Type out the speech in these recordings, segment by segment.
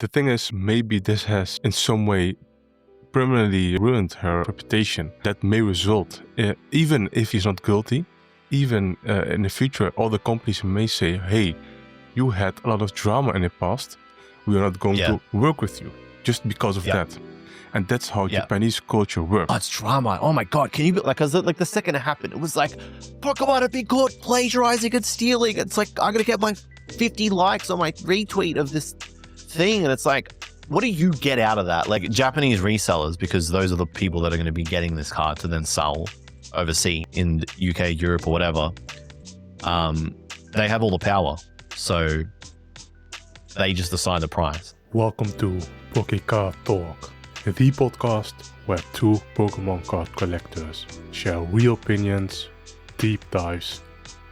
The thing is, maybe this has in some way permanently ruined her reputation. That may result, even if he's not guilty, even in the future, all the companies may say, hey, you had a lot of drama in the past. We are not going to work with you just because of that. And that's how Japanese culture works. Oh, it's drama. Oh my God. Can you be like, the second it happened, it was like, Pokemon have been caught plagiarizing and stealing. It's like, I'm going to get my 50 likes on my retweet of this thing. And it's like, what do you get out of that? Like Japanese resellers, because those are the people that are going to be getting this card to then sell overseas in UK, Europe, or whatever. They have all the power. So they just decide the price. Welcome to Pokeca Talk, the podcast where two Pokemon card collectors share real opinions, deep dives,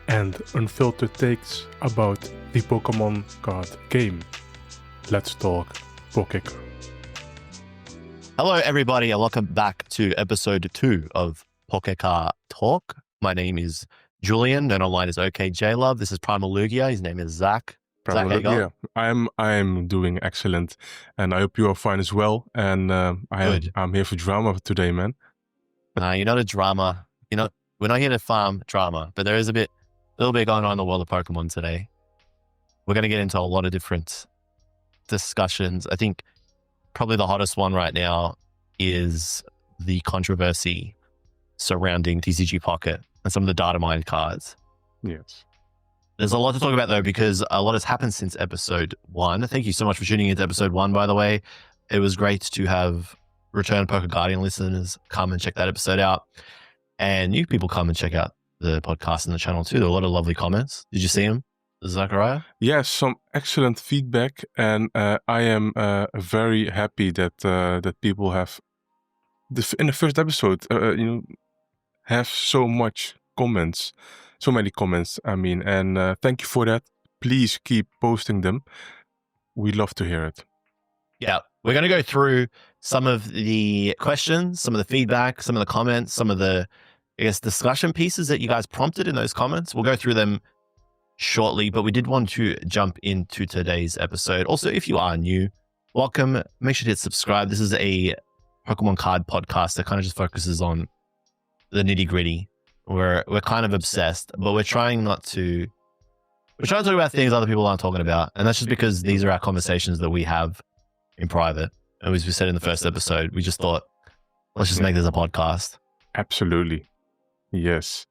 and unfiltered takes about the Pokemon card game. Let's talk Pokeca. Hello, everybody, and welcome back to episode 2 of Pokeca Talk. My name is Julian, and online is OKJLove. This is Primal Lugia. His name is Zach. Zach, how you going? I'm doing excellent, and I hope you are fine as well. And I'm here for drama today, man. You're not a drama. We're not here to farm drama, but there is a little bit going on in the world of Pokemon today. We're going to get into a lot of different discussions. I think probably the hottest one right now is the controversy surrounding TCG Pocket and some of the data mined cards. Yes. There's a lot to talk about though, because a lot has happened since episode 1. Thank you so much for tuning into episode 1, by the way. It was great to have return Poker Guardian listeners come and check that episode out. And new people come and check out the podcast and the channel too. There were a lot of lovely comments. Did you see them, Zachariah? Yes, some excellent feedback. And I am very happy that that people have, in the first episode, have so many comments, and thank you for that. Please keep posting them. We love to hear it. Yeah, we're going to go through some of the questions, some of the feedback, some of the comments, some of the, discussion pieces that you guys prompted in those comments. We'll go through them shortly, but we did want to jump into today's episode. Also, if you are new, welcome. Make sure to hit subscribe. This is a Pokemon card podcast that kind of just focuses on the nitty gritty. We're kind of obsessed, but we're trying to talk about things other people aren't talking about. And that's just because these are our conversations that we have in private. And as we said in the first episode, we just thought, let's just make this a podcast. Absolutely. Yes.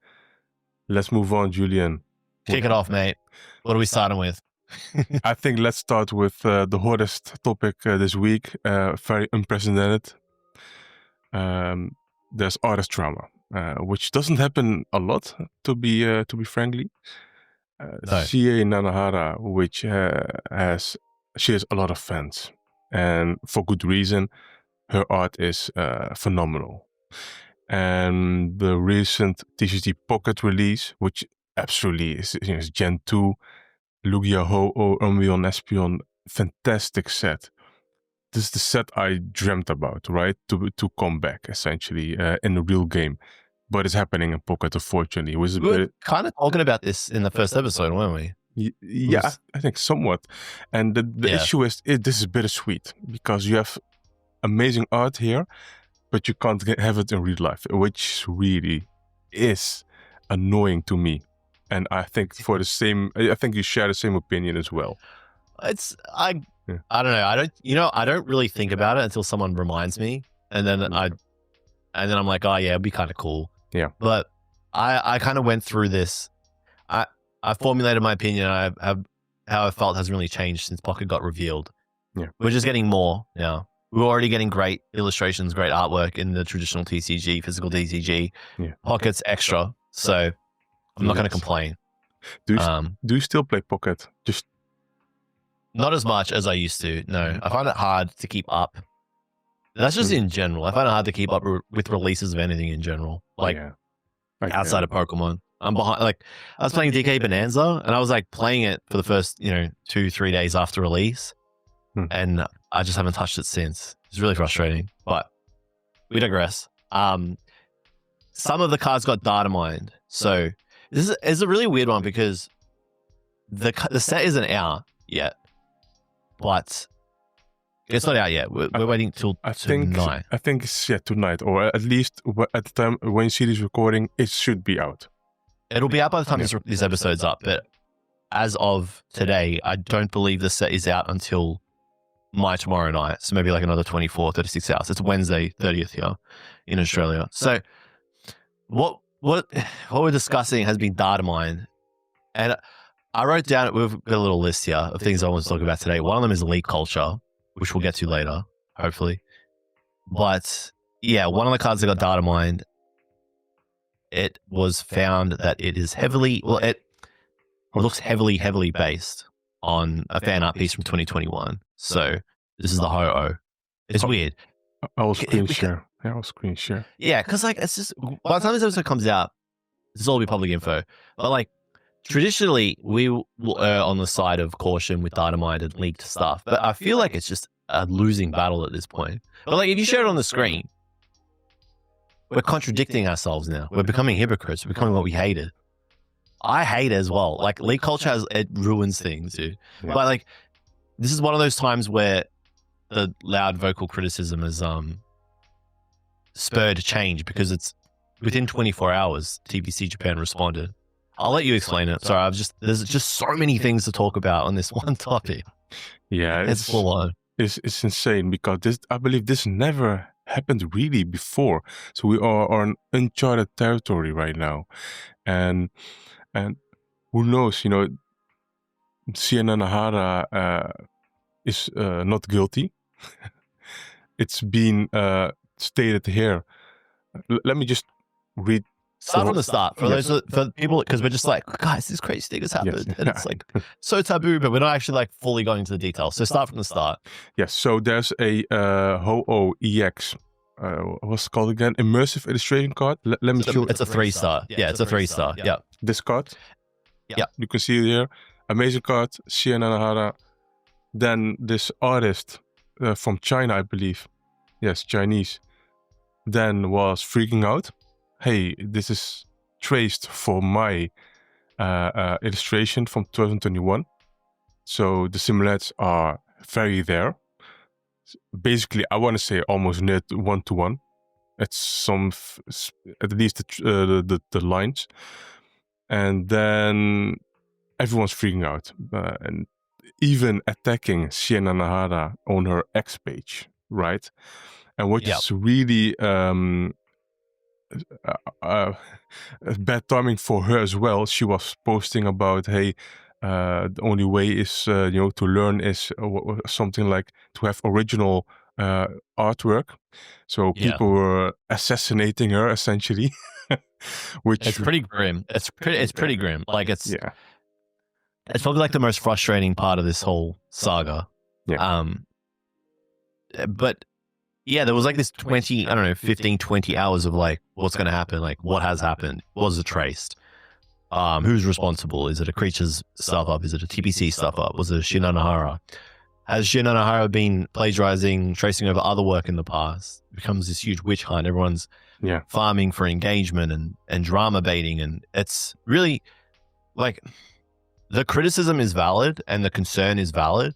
Let's move on, Julian. Kick it off, mate. What are we starting with? I think let's start with the hottest topic this week. Very unprecedented. There's artist drama. Which doesn't happen a lot, to be frankly. SIE NANAHARA, which she has a lot of fans, and for good reason. Her art is phenomenal, and the recent TCG Pocket release, which absolutely is Gen 2, Lugia Ho-Oh, Umbreon, Espeon, fantastic set. This is the set I dreamt about, right? To come back, essentially, in the real game. But it's happening in Pocket, unfortunately. We were kind of talking about this in the first episode, weren't we? Yeah, I think somewhat. And the issue is, this is bittersweet, because you have amazing art here, but you can't have it in real life, which really is annoying to me. And I think I think you share the same opinion as well. I don't know. I don't really think about it until someone reminds me, and then I'm like, oh yeah, it'd be kind of cool. Yeah. But I kind of went through this. I formulated my opinion. How I felt hasn't really changed since Pocket got revealed. Yeah. We're just getting more now. We're already getting great illustrations, great artwork in the traditional TCG, physical TCG. Yeah. Pocket's extra, so I'm not going to complain. Do you still play Pocket? Just not as much as I used to. No, I find it hard to keep up. That's just in general. I find it hard to keep up with releases of anything in general. Like outside of Pokemon, I'm behind. Like I was playing DK Bonanza, and I was like playing it for the first 2-3 days after release, and I just haven't touched it since. It's really frustrating. But we digress. Some of the cards got data mined, so this is a really weird one because the set isn't out yet, but It's not out yet. We're waiting till tonight. I think it's tonight, or at least at the time when you see this recording, it should be out. It'll be out by the time this episode's up, but as of today, I don't believe the set is out until tomorrow night. So maybe like another 24, 36 hours. It's Wednesday, 30th here in Australia. So what we're discussing has been data mined. And I wrote down, we've got a little list here of things I want to talk about today. One of them is leak culture, which we'll get to later, hopefully. But yeah, one of the cards that got data mined, it was found that it is it looks heavily based on a fan art piece from 2021. So this is the Ho-Oh. It's weird. I'll screen share. Yeah, because like it's just by the time this episode comes out, this will all be public info. But like traditionally, we will err on the side of caution with data mined and leaked stuff. But I feel like it's just a losing battle at this point. But like if you share it on the screen, we're contradicting ourselves now. We're becoming hypocrites. We're becoming what we hated. I hate it as well. Like leak culture it ruins things, dude. Yeah. But like this is one of those times where the loud vocal criticism has spurred change because it's within 24 hours, TBC Japan responded. I'll let you explain it. Sorry, there's just so many things to talk about on this one topic. Yeah, it's full on. It's insane because I believe this never happened really before. So we are on uncharted territory right now, and who knows? You know, SIE NANAHARA is not guilty. It's been stated here. Let me just read. Start from the start for people, because we're just like, guys, this crazy thing has happened. Yes. And it's like so taboo, but we're not actually like fully going into the details. So start from the start. Yes. So there's a Ho-Oh EX. What's it called again? Immersive illustration card. Let me show. It's a 3-star. Yeah, it's a 3-star. Yeah. This card. Yeah. You can see it here. Amazing card. SIE NANAHARA. Then this artist from China, I believe. Yes, Chinese. Then was freaking out. Hey, this is traced for my illustration from 2021. So the similarities are very there. Basically, I want to say almost near 1-to-1. It's at least the lines. And then everyone's freaking out. And even attacking SIE NANAHARA on her X page, right? And which is really bad timing for her as well. She was posting about, hey, the only way is to learn is something like to have original artwork. So people were assassinating her essentially. Which it's pretty grim. It's pretty grim. Like it's probably like the most frustrating part of this whole saga. But yeah, there was like this 15, 20 hours of like, what's going to happen? Like, what has happened? Was it traced? Who's responsible? Is it a creature's stuff up? Is it a TBC stuff up? Was it a SIE NANAHARA? Has SIE NANAHARA been plagiarizing, tracing over other work in the past? It becomes this huge witch hunt. Everyone's farming for engagement and drama baiting. And it's really like the criticism is valid and the concern is valid.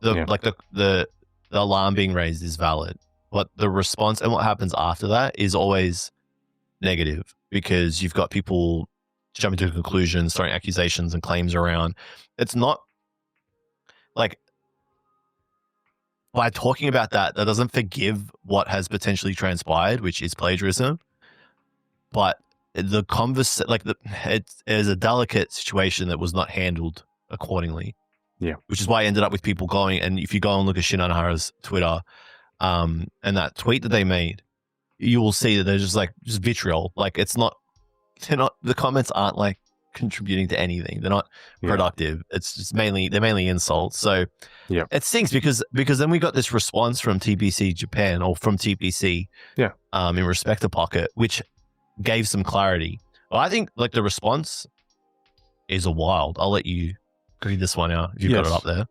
The alarm being raised is valid, but the response and what happens after that is always negative because you've got people jumping to conclusions, throwing accusations and claims around. It's not like by talking about that doesn't forgive what has potentially transpired, which is plagiarism. But the it is a delicate situation that was not handled accordingly. Yeah, which is why I ended up with people going, and if you go and look at SIE NANAHARA's Twitter, and that tweet that they made, you will see that they're just vitriol. Like the comments aren't like contributing to anything. They're not productive. It's just they're mainly insults. So it stinks because then we got this response from TBC Japan or from TBC, in respect to Pocket, which gave some clarity. Well, I think like the response is wild. I'll let you read this one out if you've got it up there.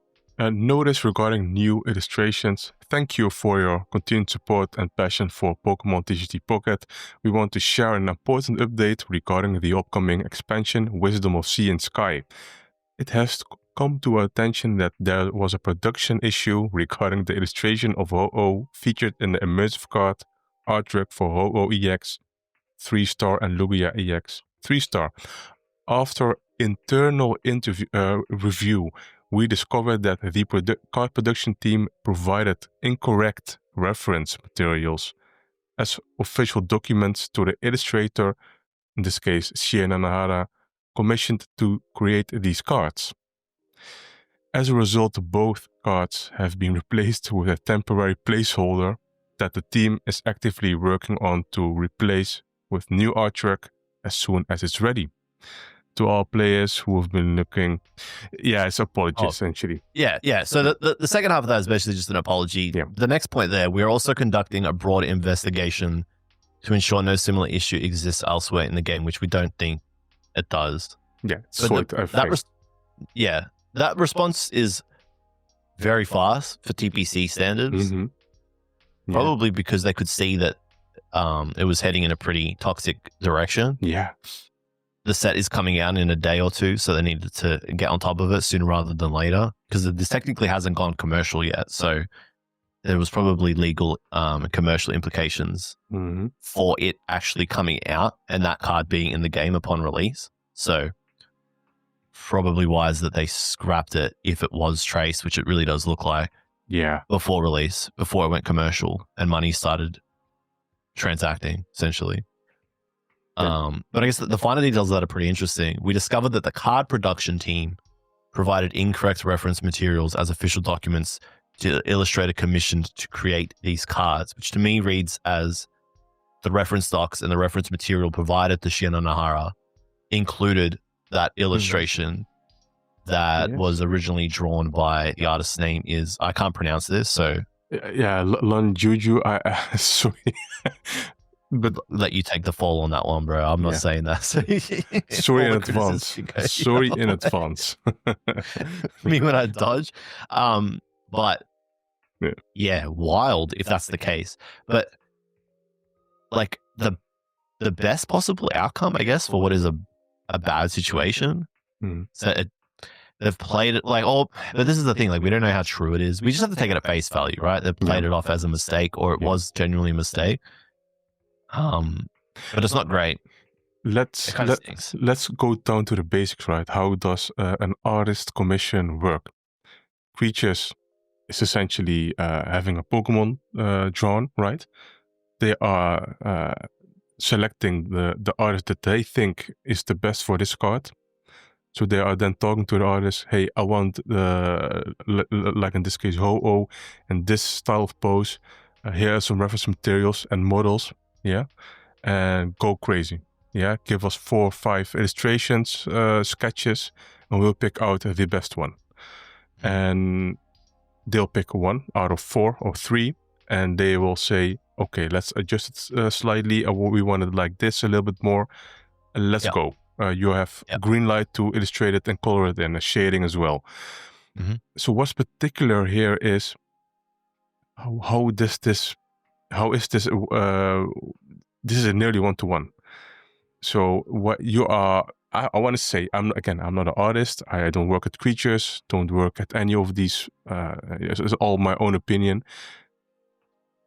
Notice regarding new illustrations. Thank you for your continued support and passion for Pokemon TCG Pocket. We want to share an important update regarding the upcoming expansion, Wisdom of Sea and Sky. It has come to our attention that there was a production issue regarding the illustration of Ho-Oh featured in the immersive card artwork for Ho-Oh EX 3-star and Lugia EX 3-star. After internal review, we discovered that the card production team provided incorrect reference materials as official documents to the illustrator, in this case SIE NANAHARA, commissioned to create these cards. As a result, both cards have been replaced with a temporary placeholder that the team is actively working on to replace with new artwork as soon as it's ready. To all players who have been looking, it's apology essentially. Yeah. So the second half of that is basically just an apology. Yeah. The next point there, we're also conducting a broad investigation to ensure no similar issue exists elsewhere in the game, which we don't think it does. Yeah. So that response is very fast for TPC standards. Mm-hmm. Yeah. Probably because they could see that it was heading in a pretty toxic direction. Yeah. The set is coming out in a day or two, so they needed to get on top of it sooner rather than later, because this technically hasn't gone commercial yet. So there was probably legal and commercial implications for it actually coming out and that card being in the game upon release. So probably wise that they scrapped it if it was traced, which it really does look like. Yeah. Before release, before it went commercial and money started transacting, essentially. But I guess the finer details of that are pretty interesting. We discovered that the card production team provided incorrect reference materials as official documents to the illustrator commissioned to create these cards, which to me reads as the reference docs and the reference material provided to SIE NANAHARA included that illustration that was originally drawn by the artist's name is, I can't pronounce this, so... Yeah, Lon Juju, sorry. But let you take the fall on that one, bro. I'm not saying that. Sorry in advance. Sorry in advance. Me when I dodge. But wild if that's the case. But like the best possible outcome, I guess, for what is a bad situation. So they've played it like, but this is the thing, like we don't know how true it is. We just have to take it at face value, right? They've played it off as a mistake, or it was genuinely a mistake. But it's not great. Let's go down to the basics, right? How does an artist commission work? Creatures is essentially having a Pokemon drawn, right? They are selecting the artist that they think is the best for this card. So they are then talking to the artist, hey, I want, like in this case, Ho-Oh, and this style of pose. Here are some reference materials and models. Yeah, and go crazy. Yeah, give us 4 or 5 illustrations, sketches, and we'll pick out the best one. And they'll pick 1 out of 4 or 3, and they will say, okay, let's adjust it slightly. We want it like this a little bit more. Let's go. You have green light to illustrate it and color it in, a shading as well. So what's particular here is how is this? This is a nearly 1-to-1. So what you are, I want to say, I'm not an artist. I don't work at creatures. Don't work at any of these. It's all my own opinion.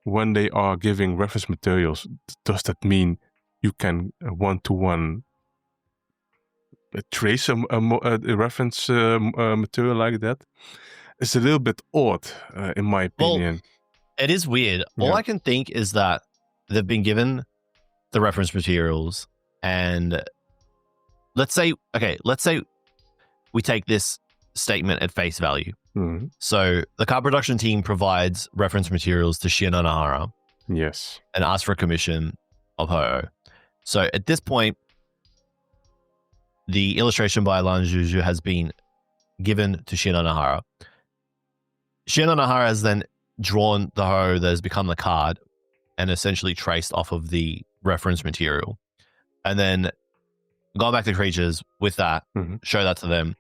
When they are giving reference materials, does that mean you can 1-to-1 trace a reference material like that? It's a little bit odd, in my opinion. It is weird. All I can think is that they've been given the reference materials, and let's say we take this statement at face value. So the card production team provides reference materials to SIE NANAHARA. Yes. And asks for a commission of Ho-Oh. So at this point, the illustration by Lan Juju has been given to SIE NANAHARA. SIE NANAHARA has then drawn the Ho that has become the card and essentially traced off of the reference material, and then gone back to creatures with that, show that to them,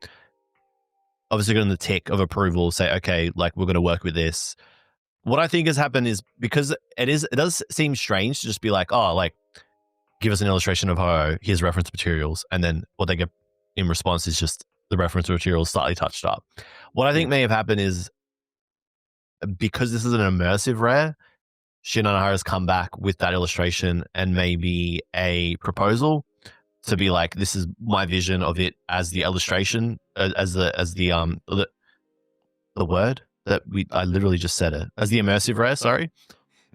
obviously getting the tick of approval, say, okay, like we're going to work with this. What I think has happened is, because it does seem strange to just be like, oh, like give us an illustration of Ho, here's reference materials, and then what they get in response is just the reference material is slightly touched up. What I think may have happened is, because this is an immersive rare, SIE NANAHARA's come back with that illustration and maybe a proposal to be like, this is my vision of it as the illustration, as the word that I literally just said it, as the immersive rare, sorry.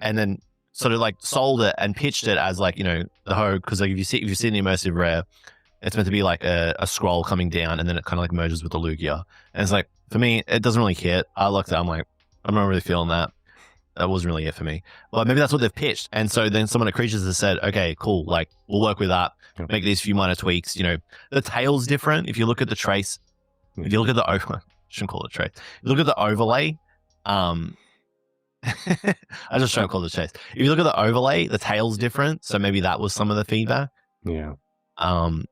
And then sort of like sold it and pitched it as like, the Hogue, because like if you see the immersive rare, it's meant to be like a scroll coming down and then it kind of like merges with the Lugia. And it's like, for me, it doesn't really hit. I looked at it, I'm like, I'm not really feeling that. That wasn't really it for me. But maybe that's what they've pitched. And so then someone at Creatures has said, okay, cool. Like, we'll work with that. Make these few minor tweaks. The tail's different. If you look at the trace, if you look at the I shouldn't call it trace. If you look at the overlay, I just try to call it trace. If you look at the overlay, the tail's different. So maybe that was some of the feedback. Yeah. Can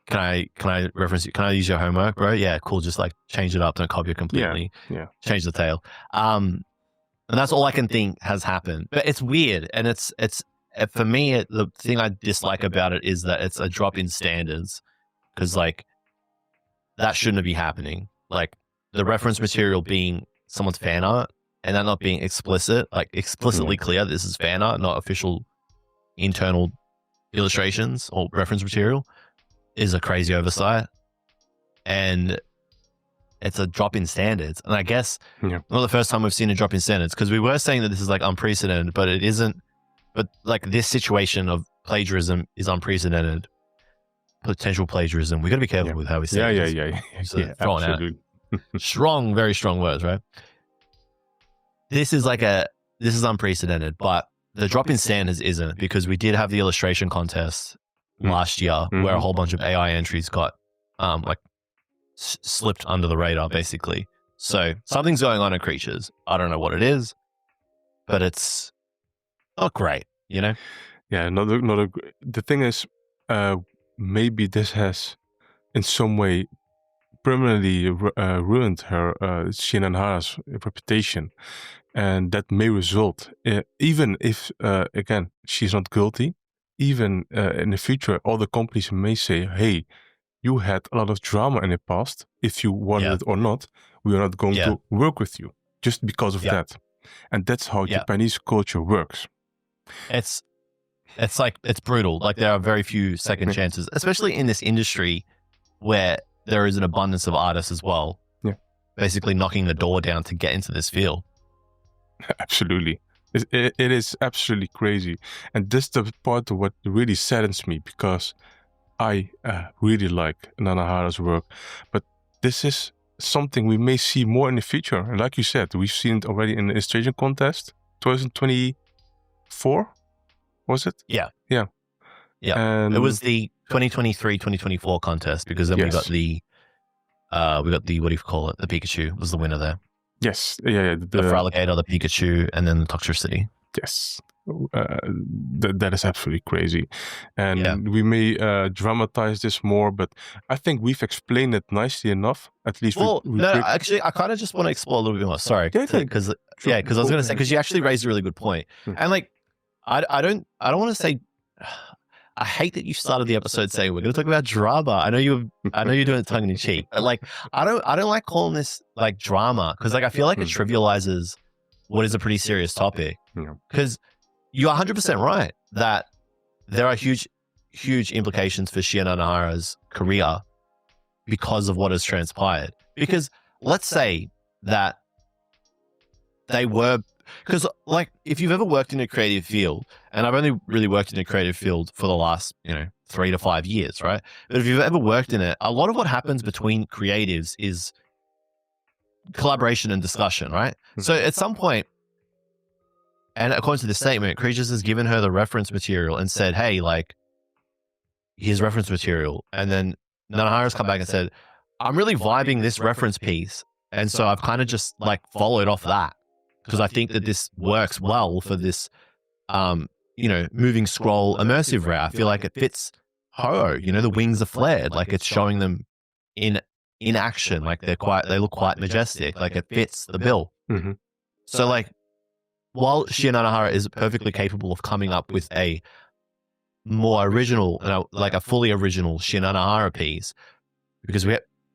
I reference you? Can I use your homework, bro? Yeah, cool. Just like change it up. Don't copy it completely. Yeah. Change the tail. And that's all I can think has happened. But it's weird. And it's for me, the thing I dislike about it is that it's a drop in standards, because like that shouldn't be happening. Like the reference material being someone's fan art and that not being explicit, like explicitly clear, this is fan art, not official internal illustrations or reference material, is a crazy oversight. And it's a drop in standards. And I guess not the first time we've seen a drop in standards, because we were saying that this is like unprecedented, but it isn't. But like this situation of plagiarism is unprecedented. Potential plagiarism. We got to be careful with how we say it. Yeah. Throwing Absolutely. out strong, very strong words, right? This is unprecedented, but the drop in standards isn't, because we did have the illustration contest last year where a whole bunch of AI entries got slipped under the radar, basically. So something's going on in Creatures. I don't know what it is, but it's not great, Yeah, the thing is, maybe this has in some way permanently ruined her SIE NANAHARA's reputation, and that may result, even if again she's not guilty, even in the future other companies may say, hey, you had a lot of drama in the past, if you wanted it or not, we are not going to work with you just because of that. And that's how Japanese culture works. It's brutal. Like there are very few second chances, especially in this industry where there is an abundance of artists as well. Yeah. Basically knocking the door down to get into this field. Absolutely. It is absolutely crazy. And this is the part of what really saddens me, because I really like Nanahara's work, but this is something we may see more in the future. And like you said, we've seen it already in the illustration contest, 2024, was it? Yeah. And it was the 2023-2024 contest, because then we got the what do you call it? The Pikachu was the winner there. Yes. The Feraligatr, the Pikachu, and then the Toxtricity. Yes. That is absolutely crazy. And we may dramatize this more, but I think we've explained it nicely enough. At least actually, I kind of just want to explore a little bit more. Sorry. Because I was going to say, because you actually raised a really good point. And like, I don't want to say, I hate that you started the episode saying we're going to talk about drama. I know you're doing it tongue in cheek, but like, I don't like calling this like drama, because like I feel like it trivializes what is a pretty serious topic. Because you're 100% right that there are huge implications for SIE NANAHARA's career because of what has transpired. Because let's say that they were, because like if you've ever worked in a creative field, and I've only really worked in a creative field for the last 3 to 5 years, right? But if you've ever worked in it, a lot of what happens between creatives is collaboration and discussion, right? So at some point, and according to the statement, Creatures has given her the reference material and said, hey, like, here's reference material. And then Nanahara's come back and said, I'm really vibing this reference piece. And so I've kind of just like followed off that, because I think that this works well for this, moving scroll immersive rare. I feel like it fits Ho, the wings are flared. Like it's showing them in action. Like they look quite majestic. Like it fits the bill. So like, while SIE NANAHARA is perfectly capable of coming up with a more original, like a fully original SIE NANAHARA piece, because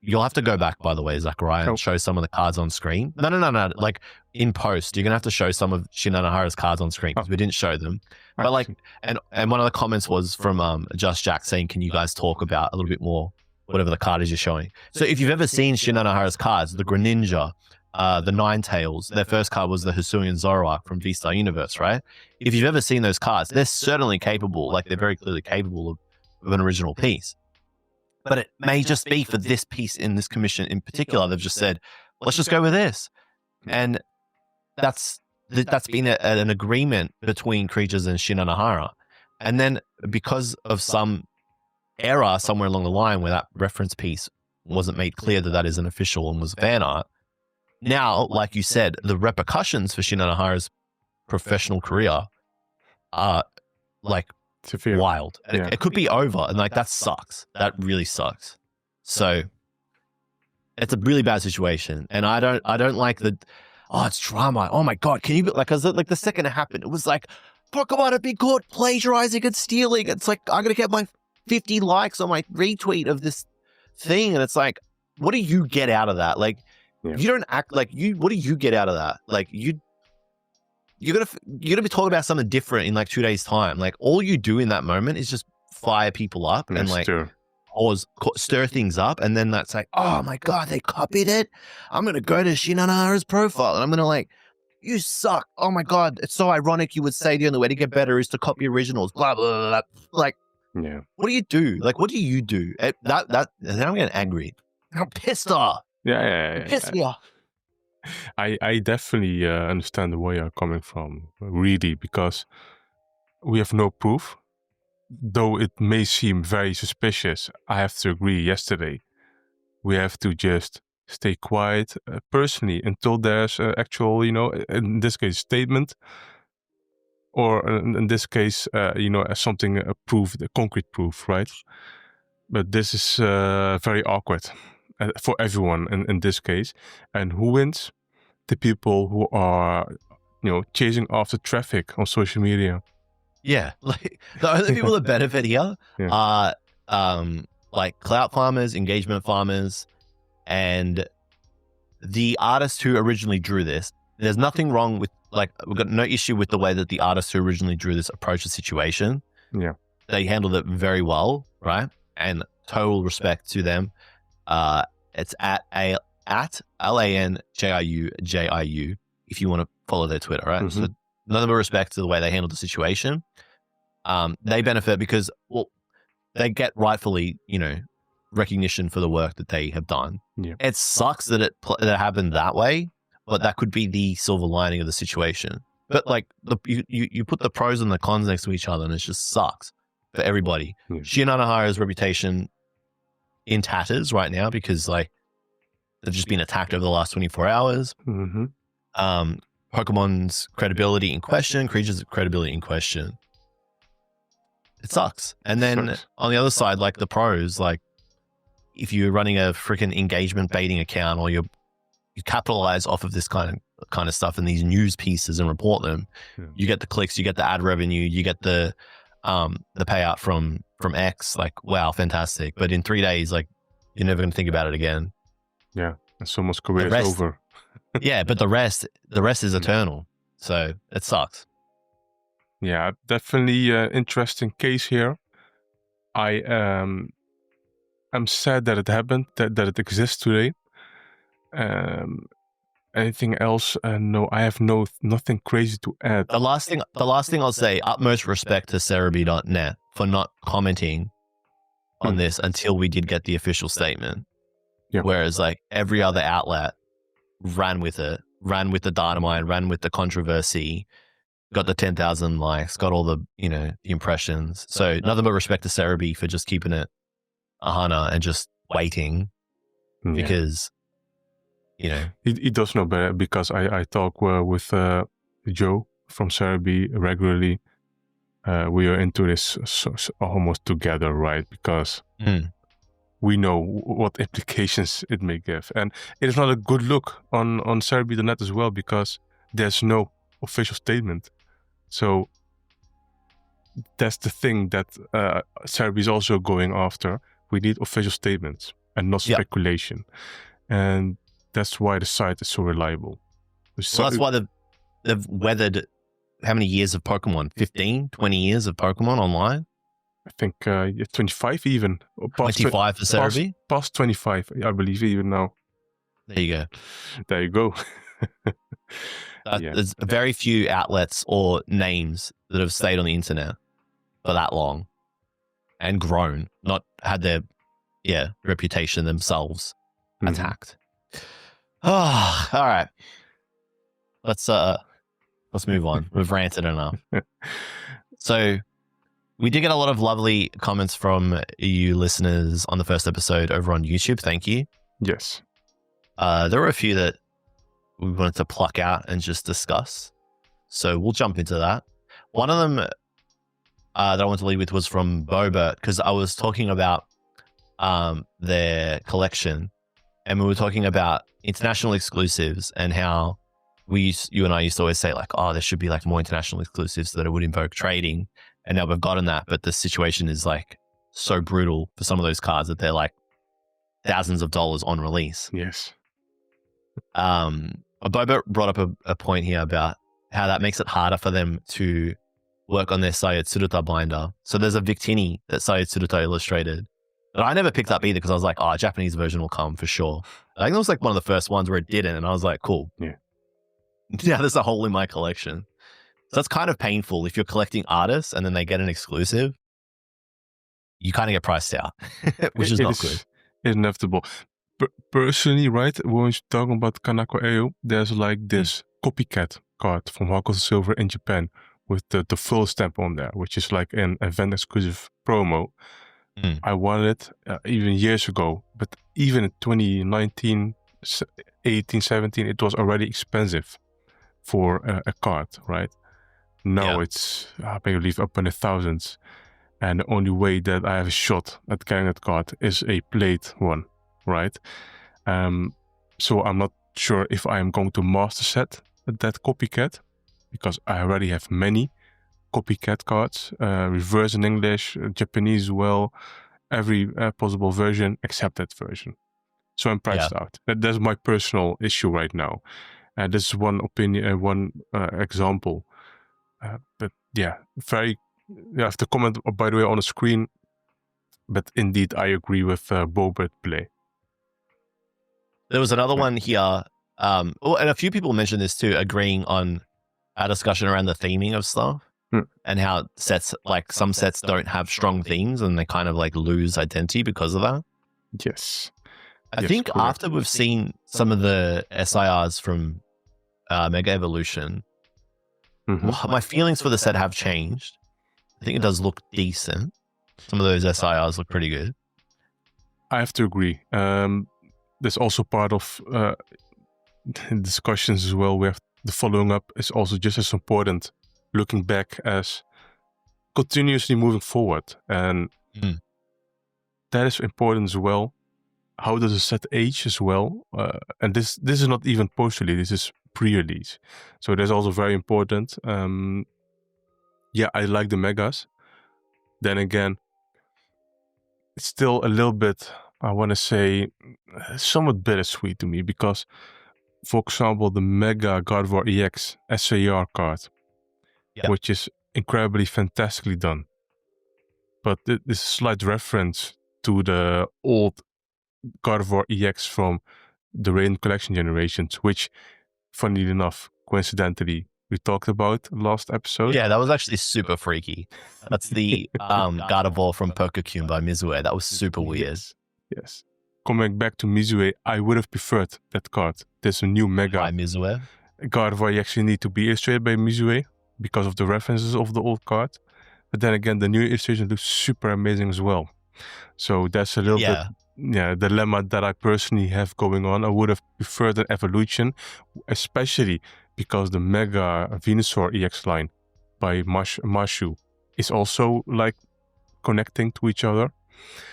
you'll have to go back, by the way, Zachariah, and show some of the cards on screen. No. Like in post, you're going to have to show some of SIE NANAHARA's cards on screen because we didn't show them. But like, and one of the comments was from Just Jack saying, can you guys talk about a little bit more, whatever the card is you're showing? So if you've ever seen SIE NANAHARA's cards, the Greninja, the Ninetales, their first card was the Hisuian Zoroark from V-Star Universe, right? If you've ever seen those cards, they're certainly capable, like they're very clearly capable of an original piece. But it may just be for this piece in this commission in particular, they've just said, let's just go with this. And that's been an agreement between Creatures and SIE NANAHARA. And then because of some error somewhere along the line where that reference piece wasn't made clear that is an official and was fan art, now, like you said, the repercussions for SIE NANAHARA's professional career are like wild. And it could be over, and like that sucks. That really sucks. So it's a really bad situation, and I don't like the it's drama. Oh my god, can you like? Cause like the second it happened, it was like Pokemon have been caught plagiarizing and stealing. It's like I'm gonna get my 50 likes on my retweet of this thing, and it's like, what do you get out of that? Like, you don't act like you. What do you get out of that? Like you're gonna be talking about something different in like 2 days' time. Like all you do in that moment is just fire people up and like stir things up, and then that's like, oh my god, they copied it. I'm gonna go to SIE NANAHARA's profile and I'm gonna like, you suck. Oh my god, it's so ironic you would say the only way to get better is to copy originals. Blah blah blah. Blah. Like, what do you do? Like, what do you do? Then I'm getting angry. I'm pissed off. Pissed me off. I definitely understand where you're coming from, really, because we have no proof. Though it may seem very suspicious, I have to agree yesterday. We have to just stay quiet personally until there's actual, in this case, statement, or in this case, something proved, a concrete proof, right? But this is very awkward for everyone in this case. And who wins? The people who are, chasing after traffic on social media. Yeah, like the only people that benefit here are like clout farmers, engagement farmers, and the artist who originally drew this. There's nothing wrong with, like, we've got no issue with the way that the artist who originally drew this approached the situation. Yeah, they handled it very well, right? And total respect to them. It's at LANJIU if you want to follow their Twitter, right? Mm-hmm. So none but respect to the way they handled the situation. They benefit because, well, they get rightfully, recognition for the work that they have done. Yeah. It sucks that it happened that way, but that could be the silver lining of the situation. But like you put the pros and the cons next to each other, and it just sucks for everybody. Yeah. SIE NANAHARA's reputation in tatters right now because like they've just been attacked over the last 24 hours. Mm-hmm. Pokemon's credibility in question, Creatures' credibility in question. It sucks. And then on the other side, like the pros, like if you're running a freaking engagement baiting account or you capitalize off of this kind of stuff and these news pieces and report them, you get the clicks, you get the ad revenue, you get the payout from X. Like, wow, fantastic. But in 3 days, like you're never going to think about it again. Yeah, and someone's career is over. Yeah, but the rest is eternal. So it sucks. Yeah, definitely interesting case here. I'm sad that it happened, that it exists today. Anything else? No, I have nothing crazy to add. The last thing I'll say, utmost respect to Cerebi.net for not commenting on this until we did get the official statement. Yeah. Whereas like every other outlet ran with it, ran with the dynamite, ran with the controversy, got the 10,000 likes, got all the, the impressions. So nothing but respect to Cerebi for just keeping it Ahana and just waiting because, He does know better because I talk with Joe from Cerebi regularly. We are into this almost together, right? Because we know what implications it may give. And it is not a good look on Cerebi.net as well because there's no official statement. So that's the thing that Cerebi is also going after. We need official statements. and not speculation. And that's why the site is so reliable. So that's why they've weathered how many years of Pokemon? 15, 20 years of Pokemon online? I think 25 even. 25 for Cerebi? Past 25, I believe, even now. There you go. There you go. There's very few outlets or names that have stayed on the internet for that long and grown, not had their reputation themselves attacked. Oh, all right. Let's move on. We've ranted enough. So we did get a lot of lovely comments from you listeners on the first episode over on YouTube. Thank you. Yes. There were a few that we wanted to pluck out and just discuss. So we'll jump into that. One of them that I want to lead with was from Bobert, because I was talking about their collection, and we were talking about international exclusives and how you and I used to always say like, oh, there should be like more international exclusives so that it would invoke trading. And now we've gotten that, but the situation is like so brutal for some of those cards that they're like thousands of dollars on release. Yes. Boba brought up a point here about how that makes it harder for them to work on their SIE Tsuruta binder. So there's a Victini that SIE Tsuruta illustrated that I never picked up either, because I was like, oh, a Japanese version will come for sure. I think it was like one of the first ones where it didn't, and I was like, cool. Yeah. Yeah, there's a hole in my collection. So that's kind of painful if you're collecting artists and then they get an exclusive. You kind of get priced out, which is not good. It's inevitable. Personally, right, when you're talking about Kanako Eo, there's like this copycat card from Hawk of Silver in Japan with the full stamp on there, which is like an event exclusive promo. I wanted it even years ago, but even in 2019, 18, 17, it was already expensive for a card, right? Now it's, I believe, up in the thousands. And the only way that I have a shot at getting that card is a played one, right? So I'm not sure if I am going to master set that copycat, because I already have many copycat cards, reverse in English, Japanese as well, every possible version except that version. So I'm priced out. That's my personal issue right now. This is one opinion, one example. But yeah, you have the comment, by the way, on the screen. But indeed, I agree with Bobert Play. There was another one here. And a few people mentioned this too, agreeing on our discussion around the theming of stuff and how sets, like some sets don't have strong themes and they kind of like lose identity because of that. Yes. I think after we've seen some of the SIRs from Mega Evolution, my feelings for the set have changed. I think it does look decent. Some of those SIRs look pretty good. I have to agree. There's also part of discussions as well. We have the following up is also just as important, looking back as continuously moving forward. And that is important as well. How does a set age as well? And this is not even post-release, this is pre-release. So that's also very important. Yeah, I like the megas. Then again, it's still a little bit, I want to say, somewhat bittersweet to me, because, for example, the Mega Gardevoir EX SAR card, which is incredibly fantastically done. But this is a slight reference to the old Gardevoir EX from the Rain Collection generations, which, funnily enough, coincidentally, we talked about last episode. Yeah, that was actually super freaky. That's the Gardevoir from Pokeca by Mizue. That was super weird. Yes. Coming back to Mizue, I would have preferred that card. There's a new Mega by Mizue. Gardevoir you actually need to be illustrated by Mizue because of the references of the old card. But then again, the new illustration looks super amazing as well. So that's a little bit dilemma that I personally have going on. I would have preferred an evolution, especially because the Mega Venusaur EX line by Mashu is also like connecting to each other.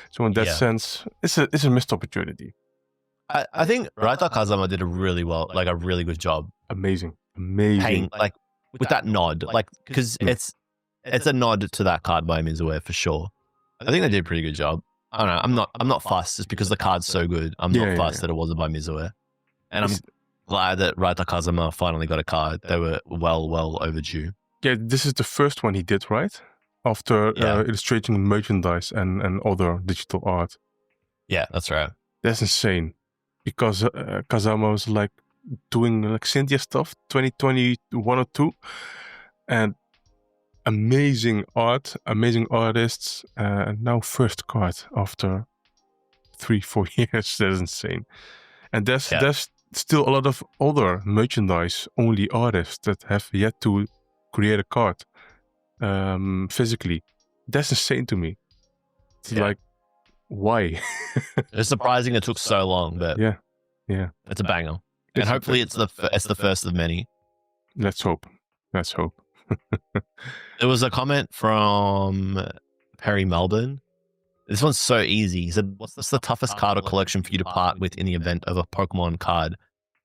So in that sense, it's a missed opportunity. I think Raita Kazama did a really good job. Amazing. Paying, like, with that nod, like, because it's a nod to that card by Mizue for sure. I think they did a pretty good job. I don't know. I'm not fussed just because the card's so good. I'm not fussed that it wasn't by Mizue. And I'm glad that Raita Kazama finally got a card. They were well overdue. Yeah, this is the first one he did, right? After illustrating merchandise and other digital art. Yeah, that's right. That's insane. Because Kazama was like doing like Cynthia stuff 2021 or 2. And amazing art, amazing artists, and now first card after 3-4 years. That's insane. And there's still a lot of other merchandise only artists that have yet to create a card physically. That's insane to me. It's like, why? It's surprising it took so long, but yeah, it's a banger. And hopefully it's the first of many. Let's hope. There was a comment from Perry Melbourne. This one's so easy. He said, what's the toughest card or collection for you to part with in the event of a Pokemon card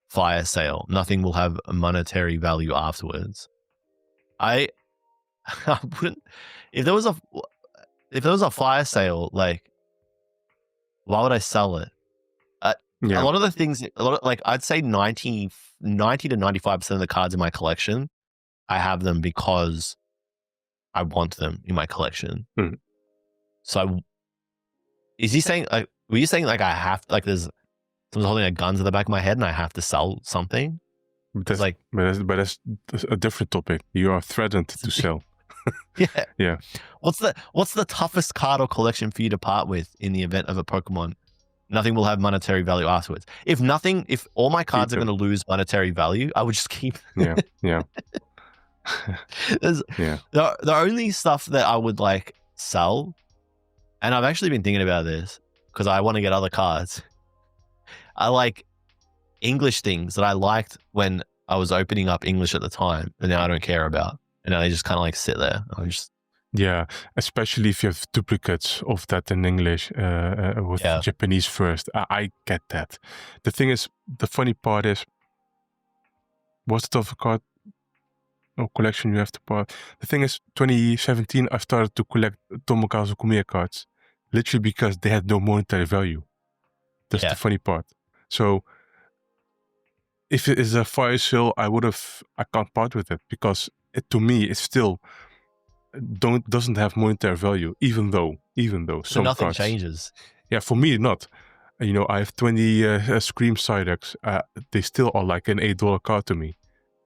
fire sale? Nothing will have a monetary value afterwards. I wouldn't, if there was a fire sale, like, why would I sell it? A lot of the things, like I'd say 90 to 95% of the cards in my collection, I have them because I want them in my collection. So is he saying, like, were you saying like I have, like there's someone's holding a gun to the back of my head and I have to sell something? But that's a different topic. You are threatened to sell. Yeah. What's the toughest card or collection for you to part with in the event of a Pokemon? Nothing will have monetary value afterwards. If all my cards are going to lose monetary value, I would just keep them. Yeah. The only stuff that I would like sell, and I've actually been thinking about this because I want to get other cards. I like English things that I liked when I was opening up English at the time, and now I don't care about. And now they just kind of like sit there. Yeah, especially if you have duplicates of that in English with Japanese first. I get that. The thing is, the funny part is, what's the other card or collection you have to part? The thing is, 2017, I started to collect Tomokazu Kumiya cards, literally because they had no monetary value. That's the funny part. So if it is a fire sale, I can't part with it because to me, it still doesn't have monetary value, even though so nothing cards changes. Yeah, for me, not. You know, I have 20 Scream Psyducks. They still are like an $8 card to me,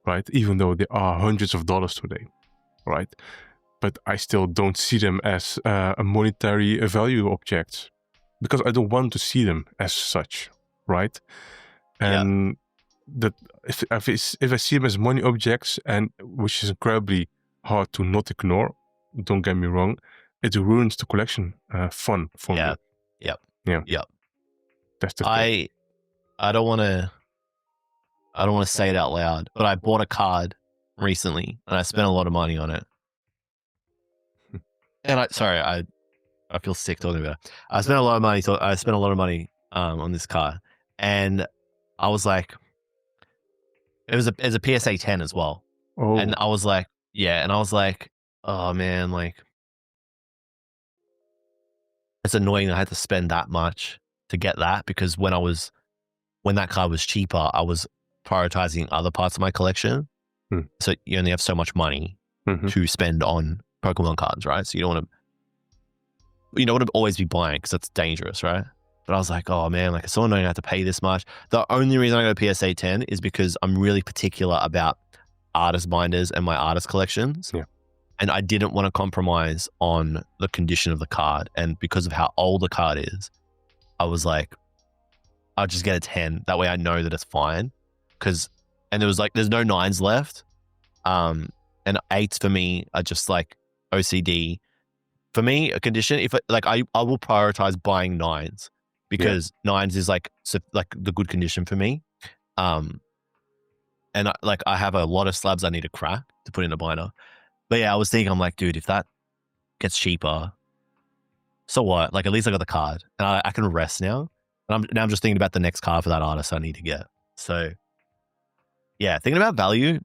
right? Even though they are hundreds of dollars today, right? But I still don't see them as a monetary value objects because I don't want to see them as such, right? And that if I see them as money objects, and which is incredibly hard to not ignore, don't get me wrong, it ruins the collection fun for me. Yep. That's the thing. I don't want to say it out loud, but I bought a card recently and I spent a lot of money on it. And I feel sick talking about it. I spent a lot of money. On this card, and I was like, it was a PSA 10 as well. Oh. And I was like, oh man, like it's annoying that I had to spend that much to get that, because when that card was cheaper, I was prioritizing other parts of my collection. So you only have so much money to spend on Pokemon cards, right? So you don't want to always be buying because that's dangerous, right? But I was like, oh man, like it's so annoying I have to pay this much. The only reason I go to PSA 10 is because I'm really particular about artist binders and my artist collections. Yeah. And I didn't want to compromise on the condition of the card. And because of how old the card is, I was like, I'll just get a 10. That way I know that it's fine. And there was like, there's no 9s left. And 8s for me are just like OCD. For me, a condition, I will prioritize buying 9s because 9s is like the good condition for me. And I have a lot of slabs I need to crack to put in a binder. But yeah, I was thinking, I'm like, dude, if that gets cheaper, so what? Like, at least I got the card and I can rest now. And I'm just thinking about the next card for that artist I need to get. So yeah, thinking about value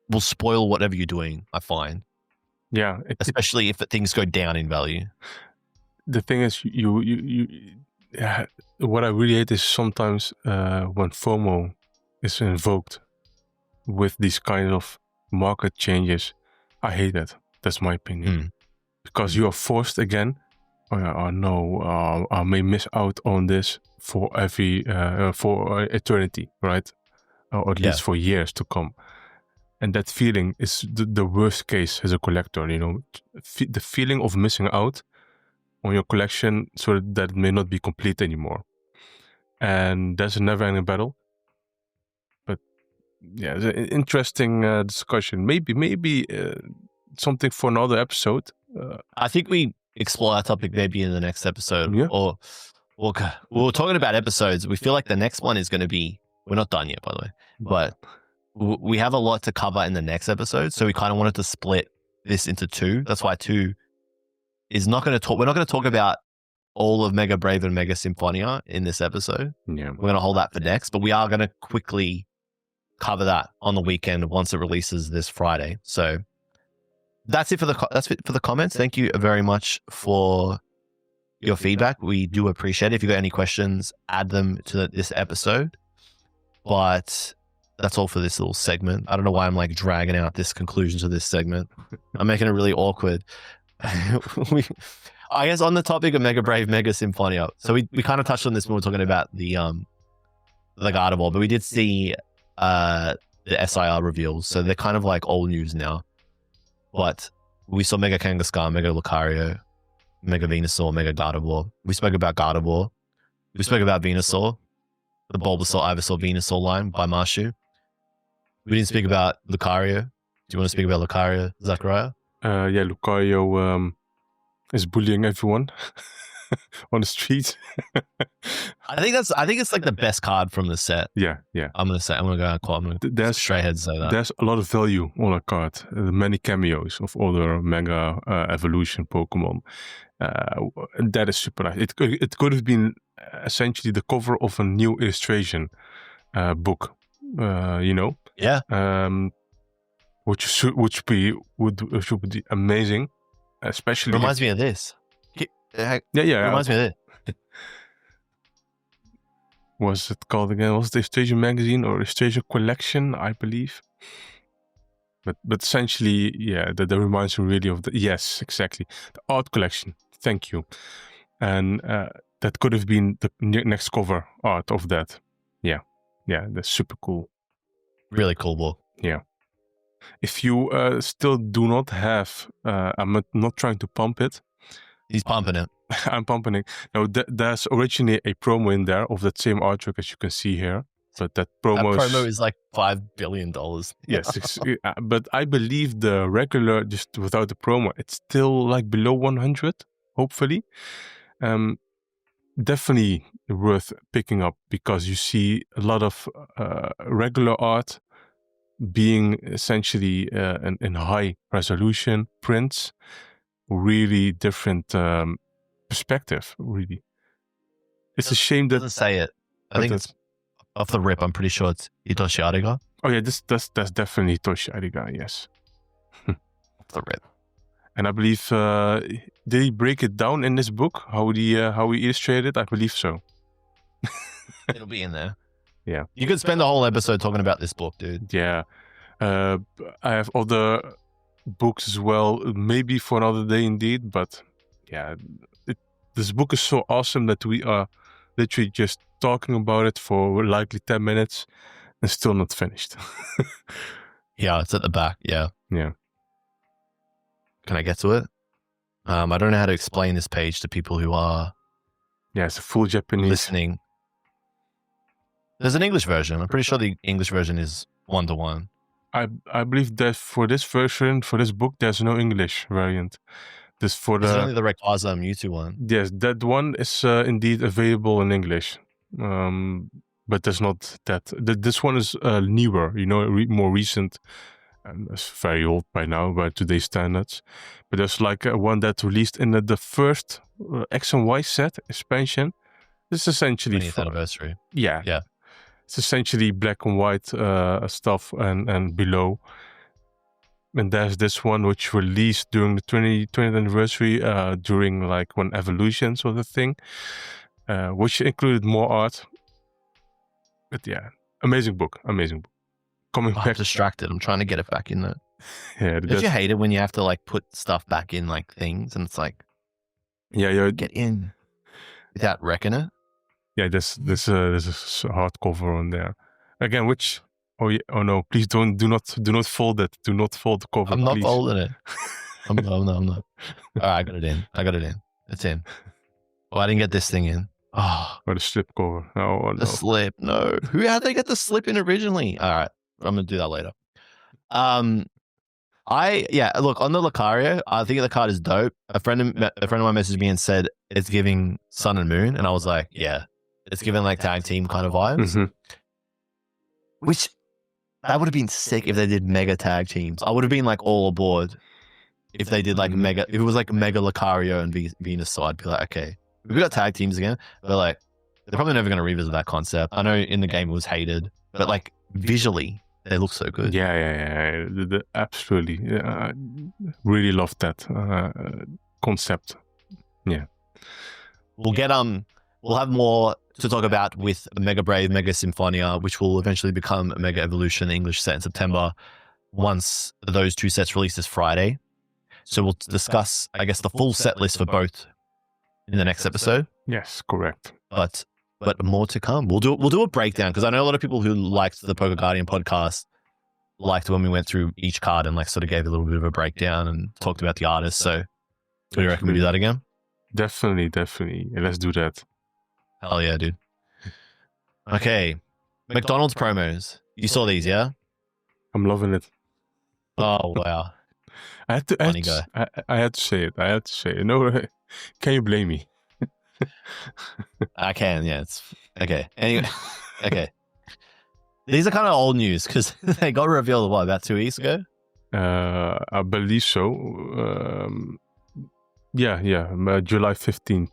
will spoil whatever you're doing, I find. Yeah. Especially if things go down in value. the thing is, what I really hate is sometimes when FOMO is invoked with these kind of market changes. I hate that. That's my opinion. Because you are forced again. Oh no, I may miss out on this for for eternity, right? Or at least for years to come. And that feeling is the worst case as a collector, you know, the feeling of missing out on your collection so that it may not be complete anymore. And that's a never-ending battle. But yeah, it's an interesting discussion. Maybe something for another episode. I think we explore that topic maybe in the next episode. Yeah. Or we're talking about episodes. We feel like the next one is going to be, we're not done yet, by the way, but we have a lot to cover in the next episode. So we kind of wanted to split this into two. That's why two is not going to talk. We're not going to talk about all of Mega Brave and Mega Symphonia in this episode. Yeah. We're going to hold that for next, but we are going to quickly cover that on the weekend once it releases this Friday. So that's it for the comments. Thank you very much for your feedback. We do appreciate it. If you got any questions, add them to this episode. But that's all for this little segment. I don't know why I'm like dragging out this conclusion to this segment. I'm making it really awkward. I guess on the topic of Mega Brave, Mega Symphonia. So we kind of touched on this when we were talking about the Gardevoir, but we did see the SIR reveals. So they're kind of like old news now. But we saw Mega Kangaskhan, Mega Lucario, Mega Venusaur, Mega Gardevoir. We spoke about Gardevoir. We spoke about Venusaur, the Bulbasaur, Ivysaur, Venusaur line by Marshu. We didn't speak about Lucario. Do you want to speak about Lucario, Zachariah? Yeah, Lucario is bullying everyone on the street. I think it's like the best card from the set. Yeah. I'm gonna go out quote. I'm gonna straight ahead say that. There's a lot of value on a card. Many cameos of other Mega Evolution Pokemon. That is super nice. It could have been essentially the cover of a new illustration book. You know. Yeah. Which should be amazing, especially. Reminds me of this. Yeah. Reminds me of this. Was it called again? Was it the Illustration Magazine or Illustration Collection? I believe. But essentially, yeah, that reminds me really of the exactly, the art collection. Thank you, and that could have been the next cover art of that. Yeah, that's super cool. Really cool book. Yeah. If you still do not have, I'm not trying to pump it. He's pumping it. I'm pumping it. No, there's originally a promo in there of that same artwork as you can see here. But that promo is like $5 billion. Yes, but I believe the regular, just without the promo, it's still like below 100, hopefully. Definitely worth picking up because you see a lot of regular art being essentially in high resolution prints, really different perspective. Really, it's a shame that doesn't say it. I think it's off the rip. I'm pretty sure it's Hitoshi Ariga. Oh yeah, that's definitely Hitoshi Ariga. Yes, off the rip. And I believe did he break it down in this book? How he illustrated it? I believe so. It'll be in there. Yeah. You could spend the whole episode talking about this book, dude. Yeah. I have other books as well, maybe for another day indeed, but yeah, this book is so awesome that we are literally just talking about it for likely 10 minutes and still not finished. Yeah, it's at the back. Yeah. Yeah. Can I get to it? I don't know how to explain this page to people who are it's a full Japanese listening. There's an English version. I'm pretty sure the English version is 1-to-1. I believe that for this version, for this book, there's no English variant. This for It's only the Rayquaza Mewtwo one. Yes, that one is indeed available in English. But there's not that. This one is newer, more recent. And it's very old by now by today's standards. But there's like one that released in the first X and Y set expansion. This is essentially 20th anniversary. Yeah. It's essentially black and white stuff and below. And there's this one which released during the 20th anniversary, during like when Evolution sort of thing, which included more art. But yeah, amazing book. Coming I'm back. distracted. I'm trying to get it back in there. Yeah, Don't you hate it when you have to like put stuff back in like things and it's like, yeah, get in without wrecking it? Yeah, there's a hardcover on there again. Which oh no, please do not fold it. Do not fold the cover. I'm not please. folding it. I'm not. All right, I got it in. It's in. Oh, I didn't get this thing in. Oh, or the slip cover. Oh, the slip. No, how'd they get the slip in originally? All right, I'm gonna do that later. Look, on the Lucario, I think the card is dope. A friend of mine messaged me and said it's giving Sun and Moon, and I was like, yeah, it's giving like tag team kind of vibes. Mm-hmm. Which that would have been sick if they did mega tag teams. I would have been like all aboard if they did like mega. If it was like mega Lucario and Venusaur, I'd be like, okay, we got tag teams again, but like they're probably never going to revisit that concept. I know in the game it was hated, but like visually. They look so good. Yeah. Absolutely. Really love that concept. Yeah. We'll have more to talk about with Mega Brave, Mega Symphonia, which will eventually become Mega Evolution, the English set in September, once those two sets release this Friday. So we'll discuss, I guess, the full set list for both in the next episode. Yes, correct. But more to come. We'll do a breakdown because I know a lot of people who liked the Poker Guardian podcast liked when we went through each card and like sort of gave a little bit of a breakdown and talked about the artists. So do you reckon we do that again? Definitely. Yeah, let's do that. Hell yeah, dude. Okay. McDonald's promos. You saw these, yeah? I'm loving it. Oh, wow. I had to say it. No, can you blame me? I can, yeah. It's okay. Anyway, okay. These are kind of old news because they got revealed about 2 weeks ago. I believe so. July 15th.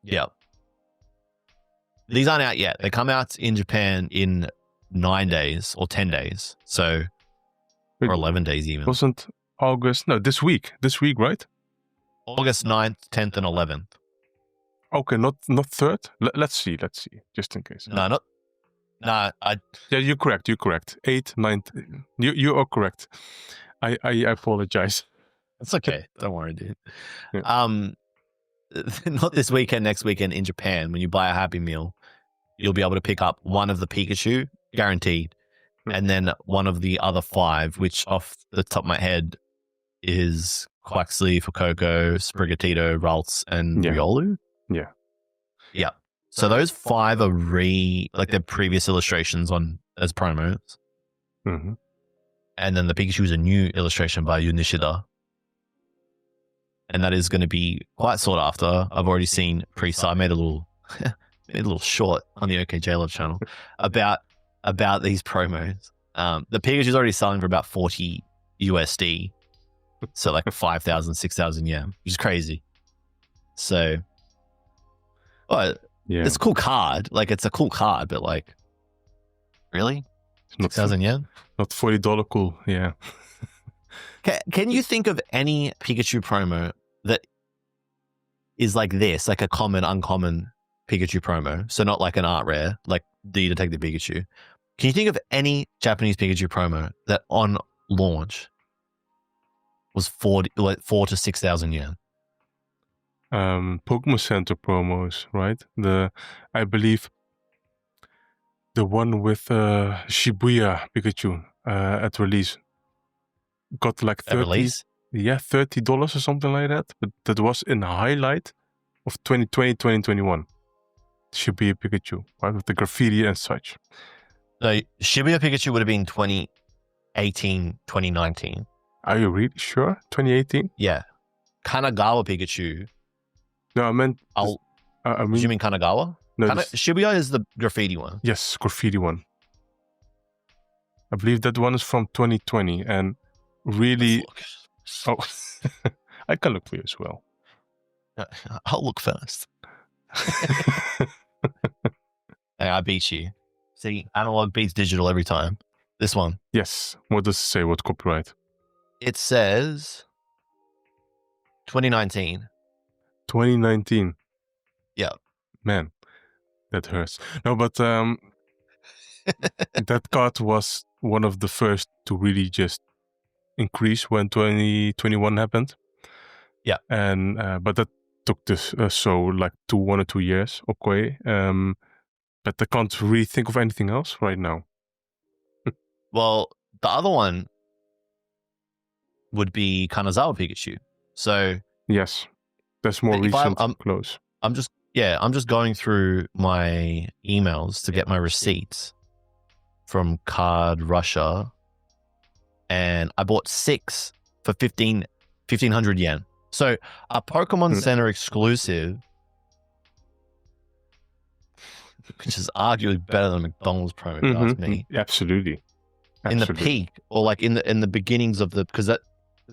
Yeah. These aren't out yet. They come out in Japan in 9 days or 10 days, so or 11 days even. Wasn't August? No, this week, right? August 9th, 10th, and 11th. Okay, not 3rd. Let's see, just in case. Yeah, you're correct. 8th, 9th. You are correct. I apologize. It's okay. Don't worry, dude. Yeah. Not this weekend, next weekend in Japan, when you buy a Happy Meal, you'll be able to pick up one of the Pikachu, guaranteed, and then one of the other 5, which off the top of my head is Quaxley, Fuecoco, Sprigatito, Ralts, and Riolu. Yeah. So those 5 are their previous illustrations as promos. Mm-hmm. And then the Pikachu is a new illustration by Yu Nishida. And that is going to be quite sought after. I've already seen I made a little short on the OKJ Love channel about these promos. The Pikachu is already selling for about 40 USD. So like 5,000, 6,000 yen, which is crazy. So, it's a cool card. Like, it's a cool card, but like, really? 6,000 yen? Not $40 cool, yeah. Can you think of any Pikachu promo that is like this, like a common, uncommon Pikachu promo? So not like an art rare, like the Detective Pikachu. Can you think of any Japanese Pikachu promo that on launch was 4 to 6,000 yen? Pokemon Center promos, right? I believe the one with Shibuya Pikachu at release got like $30 or something like that. But that was in the highlight of 2020, 2021. Shibuya Pikachu, right? With the graffiti and such. So Shibuya Pikachu would have been 2018, 2019. Are you really sure? 2018? Yeah. Kanagawa Pikachu. No, I meant... Did you mean Kanagawa? No, Shibuya is the graffiti one. Yes, graffiti one. I believe that one is from 2020 and really... Oh, I can look for you as well. I'll look first. Hey, I beat you. See, analog beats digital every time. This one. Yes. What does it say? What copyright? It says 2019. 2019. Yeah. Man, that hurts. No, but that card was one of the first to really just increase when 2021 happened. Yeah. And but that took this so like 1 or 2 years. Okay. But I can't really think of anything else right now. Well, the other one would be Kanazawa Pikachu. So yes, that's more recent. Close. I'm just going through my emails to get my receipts from Card Russia, and I bought 6 for 1,500 yen. So a Pokemon Center exclusive, which is arguably better than McDonald's promo, if you ask me. Absolutely. In the peak, or like in the beginnings of the, because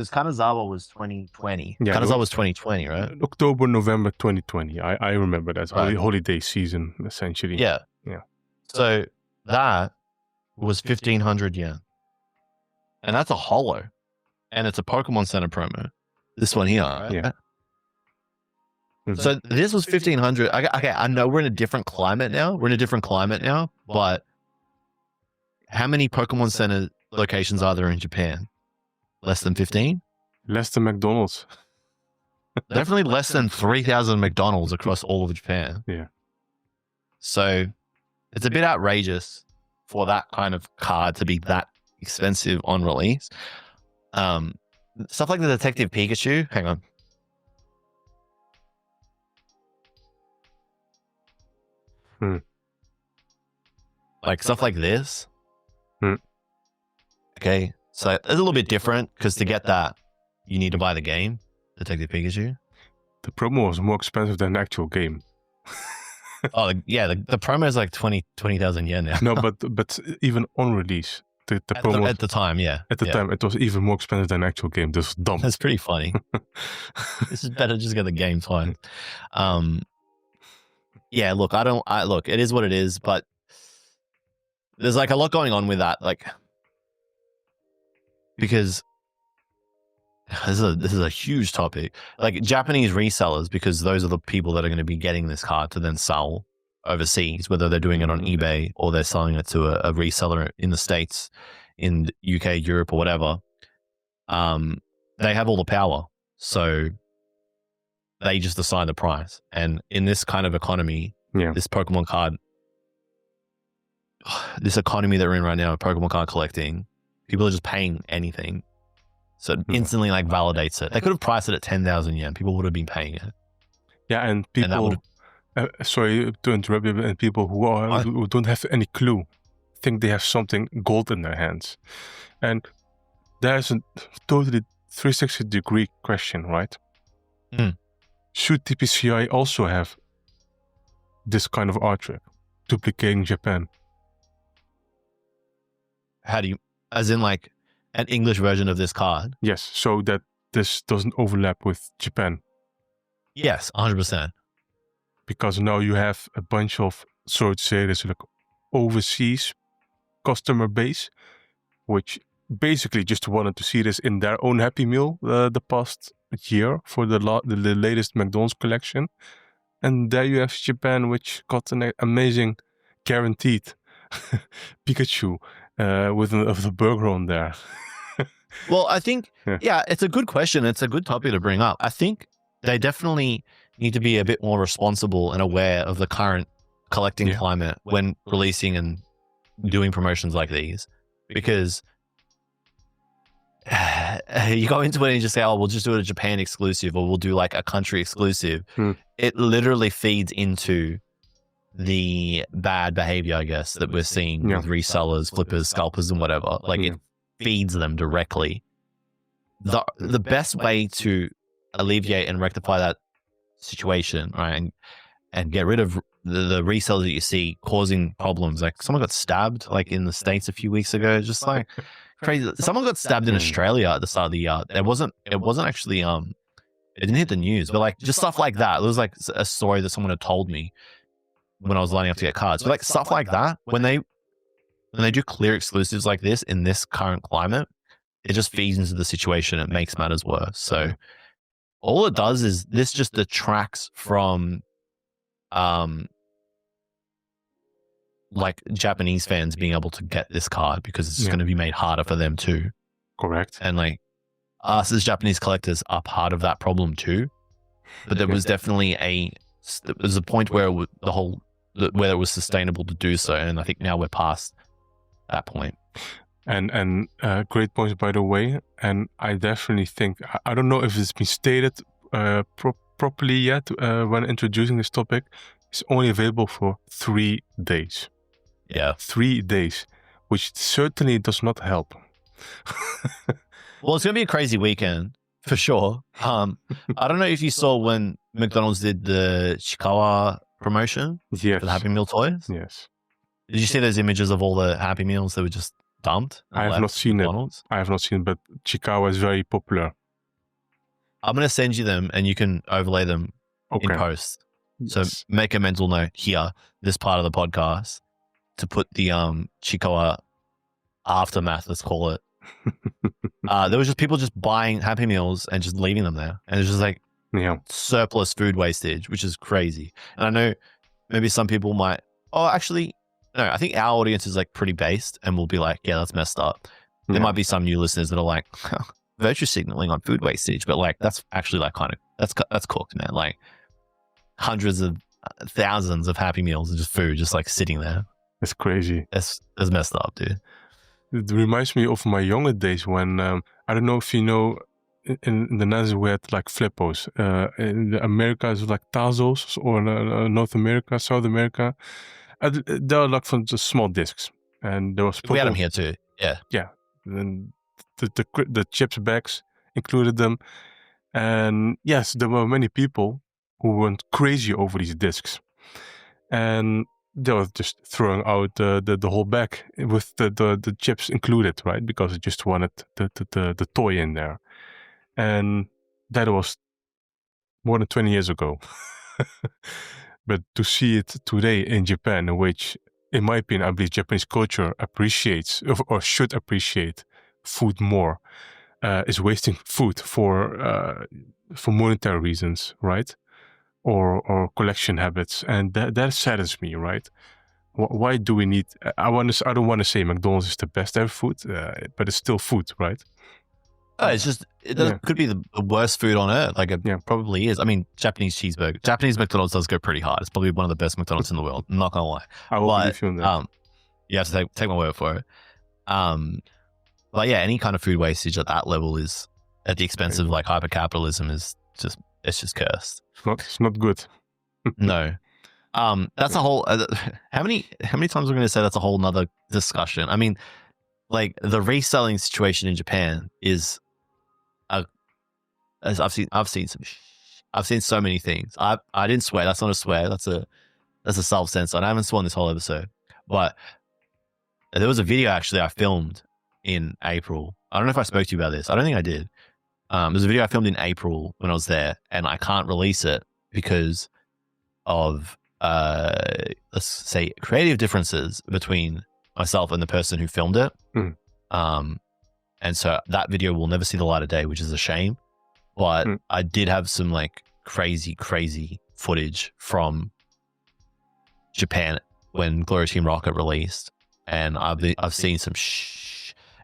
Kanazawa was 2020. Yeah, Kanazawa was 2020, right? October, November 2020. I remember that. Right. Holiday season, essentially. Yeah. Yeah. So that was 1,500 yen. And that's a holo. And it's a Pokemon Center promo. This one here, right? Yeah. So this was 1,500. Okay, I know we're in a different climate now. But how many Pokemon Center locations are there in Japan? Less than 15? Less than McDonald's. Definitely less than 3,000 McDonald's across all of Japan. Yeah. So it's a bit outrageous for that kind of card to be that expensive on release. Stuff like the Detective Pikachu. Hang on. Like stuff like this. Okay. So it's a little bit different because to get that, you need to buy the game, Detective Pikachu. The promo was more expensive than the actual game. Oh, yeah. The promo is like 20,000 yen now. No, but even on release, the promo at the time, yeah. At the time, it was even more expensive than the actual game. This was dumb. That's pretty funny. This is better. Just get the game fine. Yeah. Look, look. It is what it is, but there's like a lot going on with that, like, because this is a huge topic. Like Japanese resellers, because those are the people that are going to be getting this card to then sell overseas, whether they're doing it on eBay or they're selling it to a reseller in the States, in UK, Europe, or whatever. They have all the power, so they just decide the price. And in this kind of economy, this Pokemon card, this economy that we're in right now, Pokemon card collecting, people are just paying anything. So it instantly like validates it. They could have priced it at 10,000 yen. People would have been paying it. Yeah, and people, sorry to interrupt you, and people who don't have any clue think they have something gold in their hands. And there's a totally 360-degree question, right? Should TPCI also have this kind of artwork duplicating Japan? How do you, as in like an English version of this card? Yes, so that this doesn't overlap with Japan. Yes, 100%. Because now you have a bunch of, so to say, this like overseas customer base, which basically just wanted to see this in their own Happy Meal the past year for the latest McDonald's collection. And there you have Japan, which got an amazing guaranteed Pikachu with the burger on there. Well, I think, yeah, it's a good question. It's a good topic to bring up. I think they definitely need to be a bit more responsible and aware of the current collecting climate when releasing and doing promotions like these, because you go into it and you just say, oh, we'll just do it a Japan exclusive, or we'll do like a country exclusive. It literally feeds into the bad behavior, I guess, that we're seeing with resellers, flippers, scalpers, and whatever. Like it feeds them directly. The best way to alleviate and rectify that situation, right, and get rid of the resellers that you see causing problems. Like someone got stabbed like in the States a few weeks ago, just like crazy. Someone got stabbed in Australia at the start of the year. It wasn't actually it didn't hit the news, but like just stuff like that. It was like a story that someone had told me when I was lining up to get cards. But like stuff like that, when they do clear exclusives like this in this current climate, it just feeds into the situation. It makes matters worse. So all it does is this just detracts from, like Japanese fans being able to get this card because it's going to be made harder for them too. Correct. And like us as Japanese collectors are part of that problem too. But there was definitely there was a point where where it was sustainable to do so, and I think now we're past that point. And great points, by the way. And I definitely think, I don't know if it's been stated properly yet when introducing this topic, it's only available for 3 days. Yeah. 3 days, which certainly does not help. Well, it's going to be a crazy weekend for sure. I don't know if you saw when McDonald's did the Chikawa promotion for the Happy Meal toys. Yes. Did you see those images of all the Happy Meals that were just dumped? I have not seen McDonald's? I have not seen, but Chikawa is very popular. I'm going to send you them and you can overlay them in post. So make a mental note here, this part of the podcast, to put the Chikawa aftermath, let's call it. There was just people just buying Happy Meals and just leaving them there. And it's just like surplus food wastage, which is crazy. And I know maybe some people might, actually, no, I think our audience is like pretty based and will be like, yeah, that's messed up. There might be some new listeners that are like, virtue signaling on food wastage, but like, that's actually like kind of, that's cooked, man. Like hundreds of thousands of Happy Meals and just food just like sitting there. It's crazy. It's messed up, dude. It reminds me of my younger days when, I don't know if you know, in the Netherlands we had like flippos. In America it was like Tazos, or North America, South America. They were like from just small discs. And there was we had them here too. Yeah. Yeah. And the chips bags included them. And yes, there were many people who went crazy over these discs. And they were just throwing out the whole bag with the chips included, right? Because they just wanted the toy in there. And that was more than 20 years ago. But to see it today in Japan, which, in my opinion, I believe Japanese culture appreciates or should appreciate food more, is wasting food for monetary reasons, right? Or collection habits, and that saddens me, right? Why do we need? I don't want to say McDonald's is the best ever food, but it's still food, right? It's just could be the worst food on earth. Like it probably is. I mean, Japanese McDonald's does go pretty hard. It's probably one of the best McDonald's in the world. I'm not gonna lie. I will believe you on that. You have to take my word for it. But yeah, any kind of food wastage at that level is at the expense of like hyper-capitalism is just, it's just cursed. It's not good. No. That's a whole, how many times we're going to say that's a whole nother discussion? I mean, like the reselling situation in Japan is, as I've seen so many things. I didn't swear. That's not a swear. That's a self-censor. I haven't sworn this whole episode, but there was a video actually I filmed in April. I don't know if I spoke to you about this. I don't think I did. There's a video I filmed in April when I was there, and I can't release it because of, let's say, creative differences between myself and the person who filmed it. And so that video will never see the light of day, which is a shame. But I did have some like crazy footage from Japan when Glory Team Rocket released, and I've seen some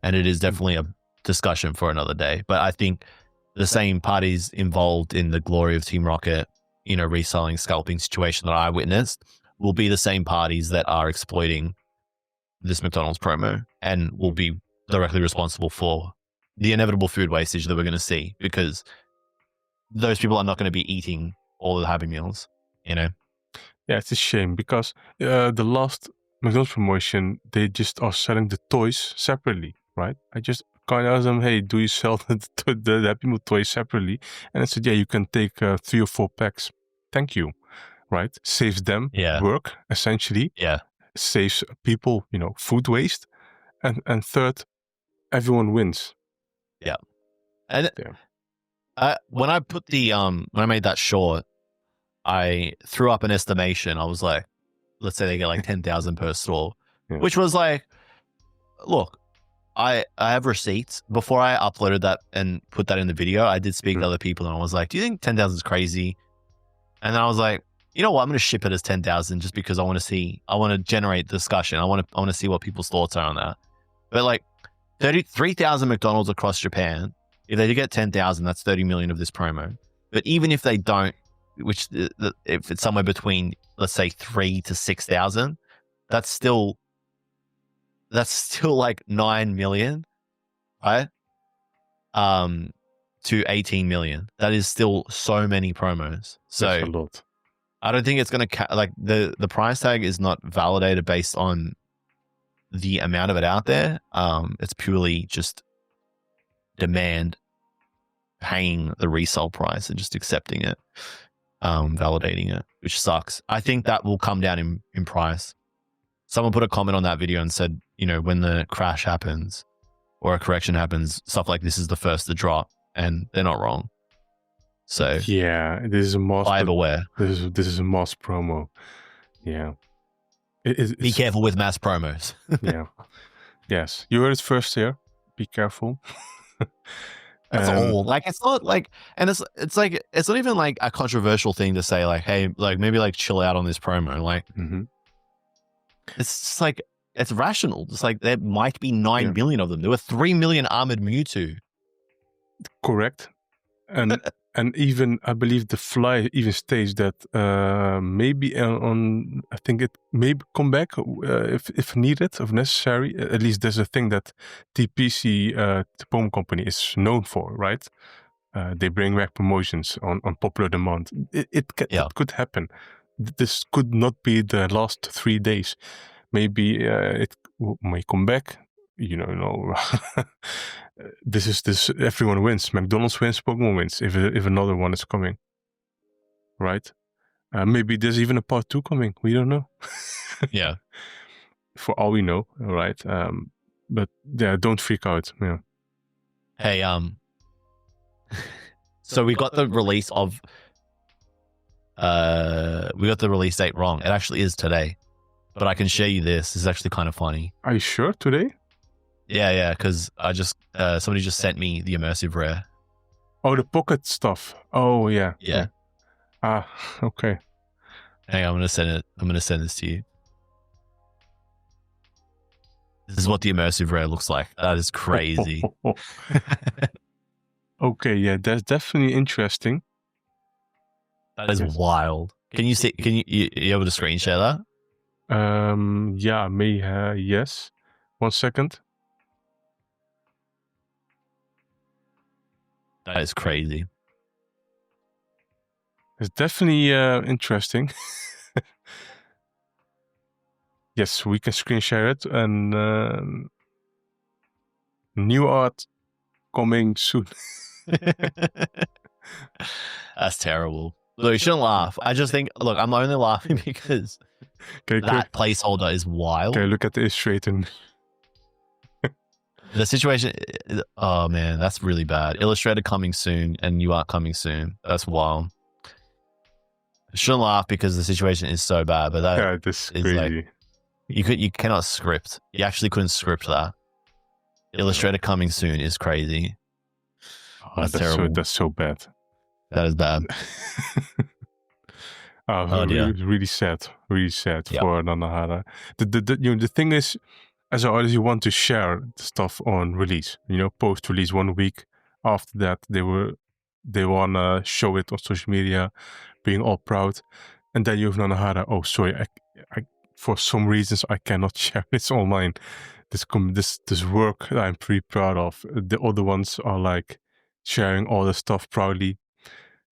and it is definitely a discussion for another day. But I think the same parties involved in the Glory of Team Rocket, reselling, scalping situation that I witnessed will be the same parties that are exploiting this McDonald's promo and will be directly responsible for the inevitable food wastage that we're going to see, because those people are not going to be eating all the Happy Meals, Yeah, it's a shame because the last McDonald's promotion, they just are selling the toys separately, right? I just kind of asked them, hey, do you sell the Happy Meal toys separately? And I said, yeah, you can take 3 or 4 packs. Thank you, right? Saves them work, essentially. Yeah. Saves people, food waste. And third, everyone wins. Yeah. And when I put when I made that short, I threw up an estimation. I was like, let's say they get like 10,000 per store, which was like, look, I have receipts. Before I uploaded that and put that in the video, I did speak to other people and I was like, do you think 10,000 is crazy? And then I was like, you know what? I'm going to ship it as 10,000 just because I want to generate discussion. I want to see what people's thoughts are on that. But like 3,000 McDonald's across Japan, if they do get 10,000, that's 30 million of this promo. But even if they don't, which if it's somewhere between, let's say 3 to 6,000, that's still like 9 million, right? To 18 million. That is still so many promos. So that's a lot. I don't think it's going to like the price tag is not validated based on the amount of it out there. It's purely just demand paying the resale price and just accepting it, validating it, which sucks. I think that will come down in price. Someone put a comment on that video and said, you know, when the crash happens or a correction happens, stuff like this is the first to drop, and they're not wrong. So yeah, this is a Moss. buyer beware. This is a Moss promo. Yeah. Be careful with mass promos. Yeah. Yes. You heard it first here. Be careful. That's all. Like, it's not like, and it's like, it's not even like a controversial thing to say, like, hey, like maybe like chill out on this promo. Like, it's just like, it's rational. It's like there might be 9 million of them. There were 3 million armored Mewtwo. Correct. And even I believe the fly even states that maybe on I think it may come back if needed, if necessary. At least there's a thing that TPC, the Pokémon Company, is known for, right? They bring back promotions on popular demand. It could happen. This could not be the last 3 days. Maybe it may come back. You know, this everyone wins. McDonald's wins, Pokemon wins if another one is coming, right? Maybe there's even a part 2 coming. We don't know. Yeah. For all we know, right? But yeah, don't freak out. Yeah. Hey, so we got the release of we got the release date wrong. It actually is today, but I can share you this. It's actually kind of funny. Are you sure today? Yeah, because I just somebody just sent me the immersive rare. Oh, the pocket stuff. Oh yeah. Yeah. Ah, okay. Hang on, I'm gonna send it. I'm gonna send this to you. This is what the immersive rare looks like. That is crazy. Okay, yeah, that's definitely interesting. That is wild. Can you see? Can you able to screen share that? Yeah, may yes. 1 second. That is crazy. It's definitely interesting. Yes, we can screen share it, and new art coming soon. That's terrible. Look, you shouldn't laugh. I just think, look, I'm only laughing because that placeholder is wild. Okay, look at the illustrator. The situation, oh man, that's really bad. Illustrator coming soon and new art coming soon. That's wild. I shouldn't laugh because the situation is so bad, but that this is crazy. Like, you cannot script. You actually couldn't script that. Illustrator coming soon is crazy. Oh, that's terrible. That's so bad. That is bad. Dear. Really sad. Really sad for Nanahara. The thing is, as an artist, you want to share the stuff on release. You know, post release 1 week after that, they wanna show it on social media, being all proud, and then you have Nanahara. Oh, sorry, I for some reasons I cannot share this online. This work that I'm pretty proud of. The other ones are like sharing all the stuff proudly.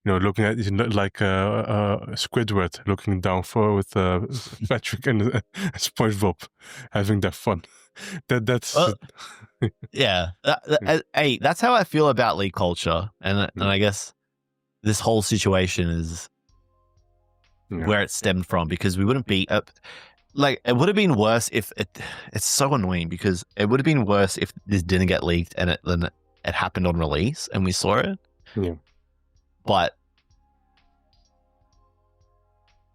You know, looking at it like Squidward looking down with Patrick and SpongeBob having their fun. That's yeah. Hey, that's how I feel about league culture, and I guess this whole situation is where it stemmed from, because we wouldn't be like, it would have been worse if it's so annoying, because it would have been worse if this didn't get leaked and then it happened on release and we saw it. Yeah. But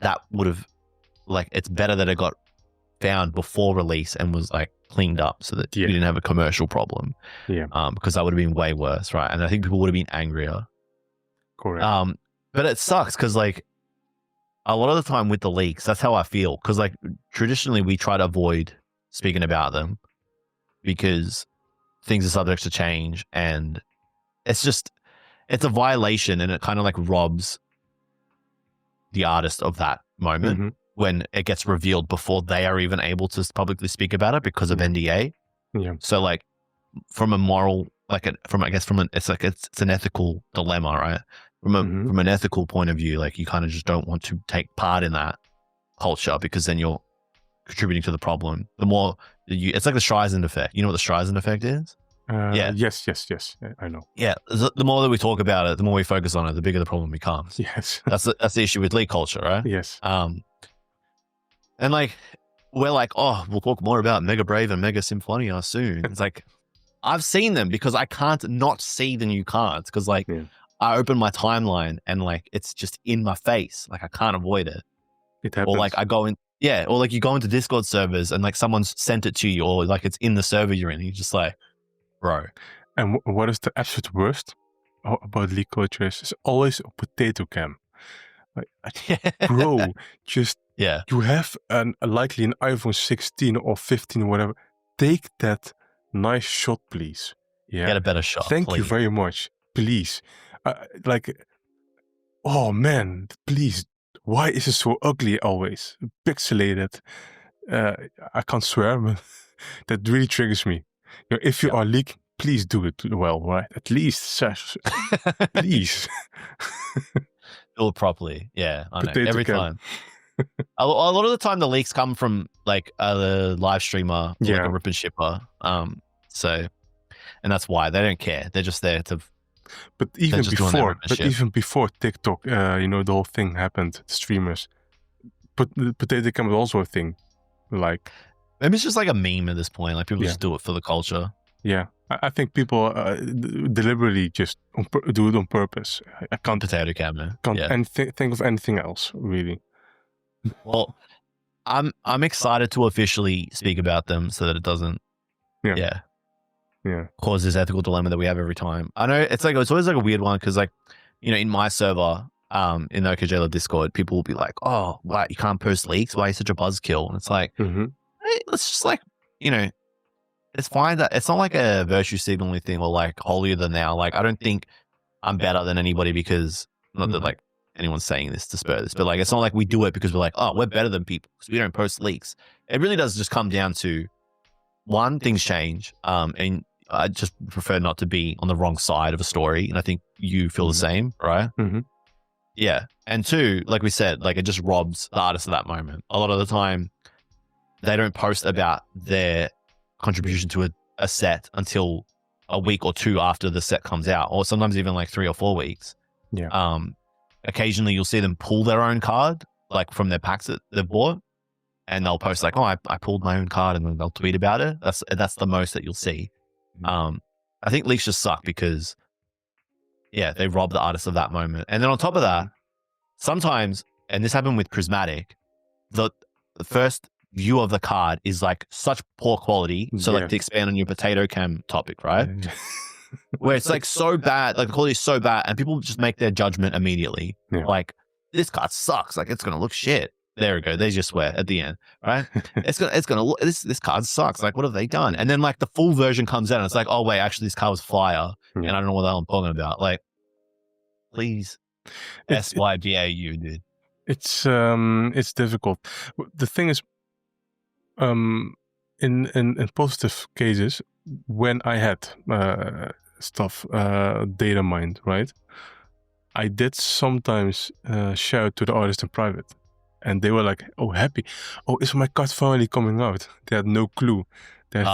that would have, like, it's better that it got found before release and was like cleaned up so that you didn't have a commercial problem. Yeah. Because that would have been way worse, right? And I think people would have been angrier. Correct. But it sucks because like a lot of the time with the leaks, that's how I feel. Because like traditionally we try to avoid speaking about them because things are subject to change, and it's a violation, and it kind of like robs the artist of that moment when it gets revealed before they are even able to publicly speak about it because of NDA. Yeah. So like from a moral, like it's an ethical dilemma, right? From an ethical point of view, like you kind of just don't want to take part in that culture because then you're contributing to the problem. The more it's like the Streisand effect. You know what the Streisand effect is? Yes, I know. Yeah, the more that we talk about it, the more we focus on it, the bigger the problem becomes. Yes. That's the issue with leak culture, right? Yes. And like we're like, oh, we'll talk more about Mega Brave and Mega Symphonia soon. It's like I've seen them because I can't not see the new cards because like I open my timeline and like it's just in my face, like I can't avoid it. It happens. Or like I go in, or like you go into Discord servers and like someone's sent it to you, or like it's in the server you're in. You're just like, bro. And what is the absolute worst about leak culture is it's always a potato cam. Like, bro, just you have likely an iPhone 16 or 15 or whatever. Take that nice shot, please. Yeah, get a better shot. Thank you very much, please. Like, oh man, please. Why is it so ugly always? Pixelated. I can't swear, but that really triggers me. You know, if you are leaking, please do it well, right? At least, please. Do it properly. Yeah, I know. Potato Every cam. time. A lot of the time, the leaks come from like a live streamer, or like a rip and shipper. So, and that's why they don't care. They're just there to. But even before TikTok, you know, the whole thing happened. The streamers, but the potato cam was also a thing. Like maybe it's just like a meme at this point. Like people just do it for the culture. Yeah, I think people deliberately just do it on purpose. I can't potato cam. Can't think of anything else really. Well, I'm excited to officially speak about them so that it doesn't. Cause this ethical dilemma that we have every time. I know it's always like a weird one because like, you know, in my server, in the OKJ Discord, people will be like, "Oh, why you can't post leaks? Why are you such a buzzkill?" And it's like, hey, let's just like, you know, it's fine that it's not like a virtue signaling thing or like holier than thou. Like I don't think I'm better than anybody because not that like anyone's saying this to spur this, but like it's not like we do it because we're like, oh, we're better than people because we don't post leaks. It really does just come down to one, things change, and I just prefer not to be on the wrong side of a story. And I think you feel the same, right? Yeah. And two, like we said, like it just robs the artist of that moment. A lot of the time, they don't post about their contribution to a set until a week or two after the set comes out, or sometimes even like 3 or 4 weeks. Yeah. Occasionally, you'll see them pull their own card, like from their packs that they've bought, and they'll post like, "Oh, I pulled my own card," and then they'll tweet about it. That's the most that you'll see. I think leaks just suck because, they rob the artist of that moment. And then on top of that, sometimes, and this happened with Prismatic, the first view of the card is like such poor quality. So like to expand on your potato cam topic, right? Where it's like so bad, like the quality is so bad, and people just make their judgment immediately. Like this card sucks. Like it's gonna look shit. There we go. They just swear at the end, right? It's gonna look. This card sucks. Like what have they done? And then like the full version comes out, and it's like, oh wait, actually this card was fire, and I don't know what the hell I'm talking about. Like, please, SYBAU, dude. It's difficult. The thing is, in positive cases, when I had stuff data mined, right, I did sometimes share it to the artist in private, and they were like, "Oh, happy! Oh, is my card finally coming out?" They had no clue. That's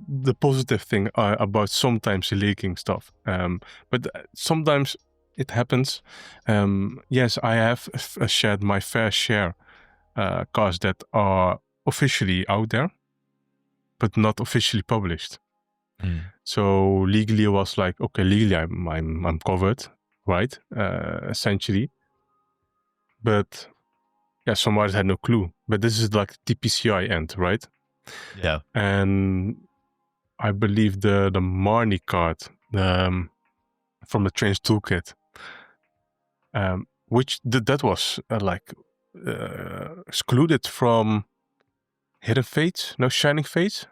the positive thing about sometimes leaking stuff. But sometimes it happens. Yes, I have shared my fair share cards that are officially out there, but not officially published. So legally, I was like, okay, legally, I'm covered, right? Essentially, but yeah, some artists had no clue. But this is like TPCI end, right? Yeah. And I believe the Marnie card from the Trains Toolkit, which that was excluded from Hidden Fates, no Shining Fates,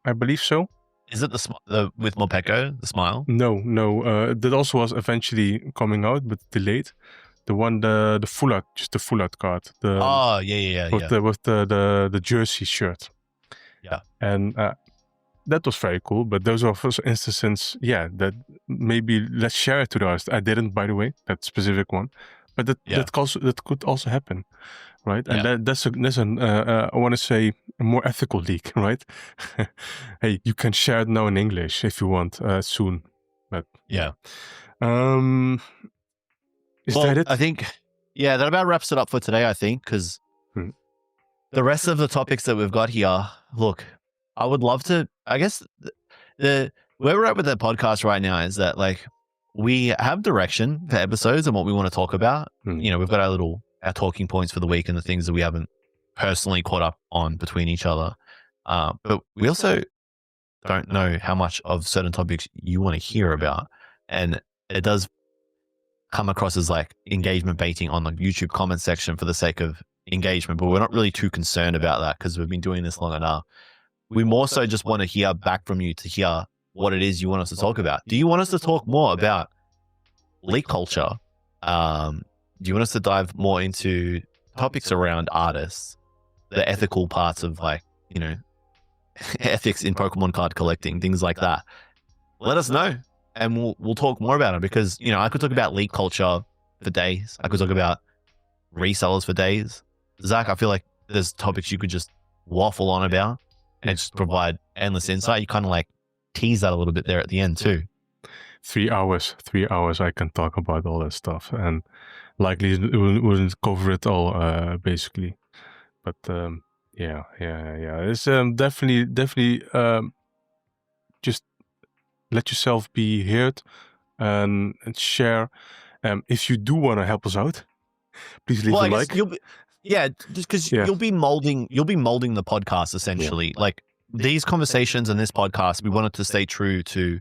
I believe so. Is it the with Morpeko, the smile? No. That also was eventually coming out, but delayed. The one, the full art, just the full art card. With the jersey shirt. Yeah. And that was very cool. But those are first instances, yeah, that maybe let's share it to the artist. I didn't, by the way, that specific one. But that could also happen, right? And that's I want to say a more ethical leak, right? Hey, you can share it now in English if you want soon. But yeah. Is that it? I think, that about wraps it up for today, I think, because the rest of the topics that we've got here, look, I would love to, I guess, where we're at with the podcast right now is that, like, we have direction for episodes and what we want to talk about. You know, we've got our talking points for the week and the things that we haven't personally caught up on between each other. But we also don't know how much of certain topics you want to hear about. And it does come across as like engagement baiting on the YouTube comment section for the sake of engagement, but we're not really too concerned about that because we've been doing this long enough. We more so just want to hear back from you to hear what it is you want us to talk about. Do you want us to talk more about leak culture? Do you want us to dive more into topics around artists, the ethical parts of, like, you know, ethics in Pokemon card collecting, things like that? Let us know and we'll talk more about it, because, you know, I could talk about leak culture for days. I could talk about resellers for days. Zach, I feel like there's topics you could just waffle on about and just provide endless insight. You kind of like tease that a little bit there at the end too. 3 hours I can talk about all that stuff, and likely it wouldn't cover it all, basically. But yeah. It's definitely just let yourself be heard and share. If you do want to help us out, please leave a like. Just because you'll be molding the podcast essentially. Like, these conversations and this podcast, we wanted to stay true to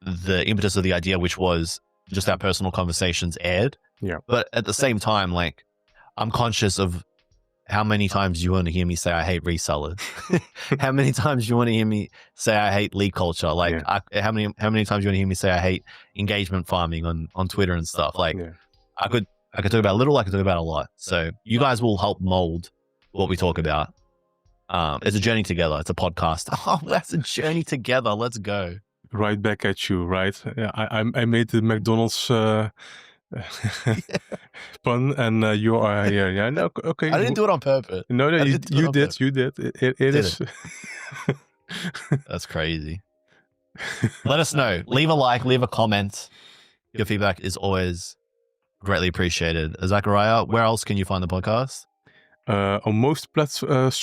the impetus of the idea, which was just our personal conversations aired. Yeah. But at the same time, like, I'm conscious of how many times you want to hear me say I hate resellers. How many times you want to hear me say I hate lead culture? Like, how many times you want to hear me say I hate engagement farming on Twitter and stuff? Like, I could talk about a little, I could talk about a lot. So you guys will help mold what we talk about. It's a journey together. It's a podcast. Oh, that's a journey together. Let's go. Right back at you, right? I made the McDonald's pun, and you are here. Yeah, no, okay. I didn't do it on purpose. No, you did. You did. It is. That's crazy. Let us know. Leave a like. Leave a comment. Your feedback is always greatly appreciated. Zachariah, where else can you find the podcast? On most platforms,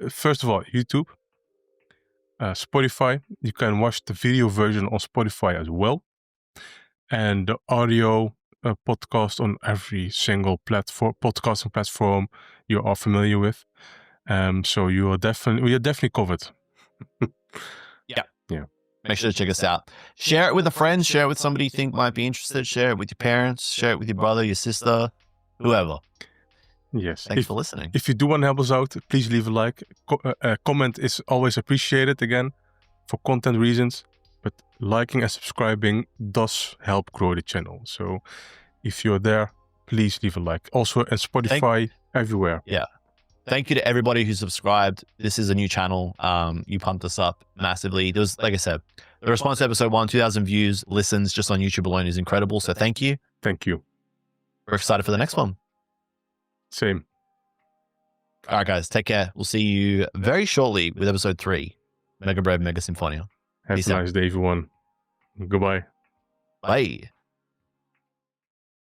first of all, YouTube, Spotify. You can watch the video version on Spotify as well, and the audio podcast on every single podcasting platform you are familiar with. So we are definitely covered. Yeah. Make sure to check us out. Share it with a friend. Share it with somebody you think might be interested. Share it with your parents. Share it with your brother, your sister, whoever. Yes. Thanks for listening. If you do want to help us out, please leave a like. Comment is always appreciated, again, for content reasons. But liking and subscribing does help grow the channel. So if you're there, please leave a like. Also on Spotify, everywhere. Yeah. Thank you to everybody who subscribed. This is a new channel. You pumped us up massively. There was, like I said, the response to episode 1, 2,000 views, listens just on YouTube alone is incredible. So thank you. Thank you. We're excited for the next one. Same. All right, guys. Take care. We'll see you very shortly with episode 3, Mega Brave, Mega Symphonia. Have a nice day, everyone. Goodbye. Bye.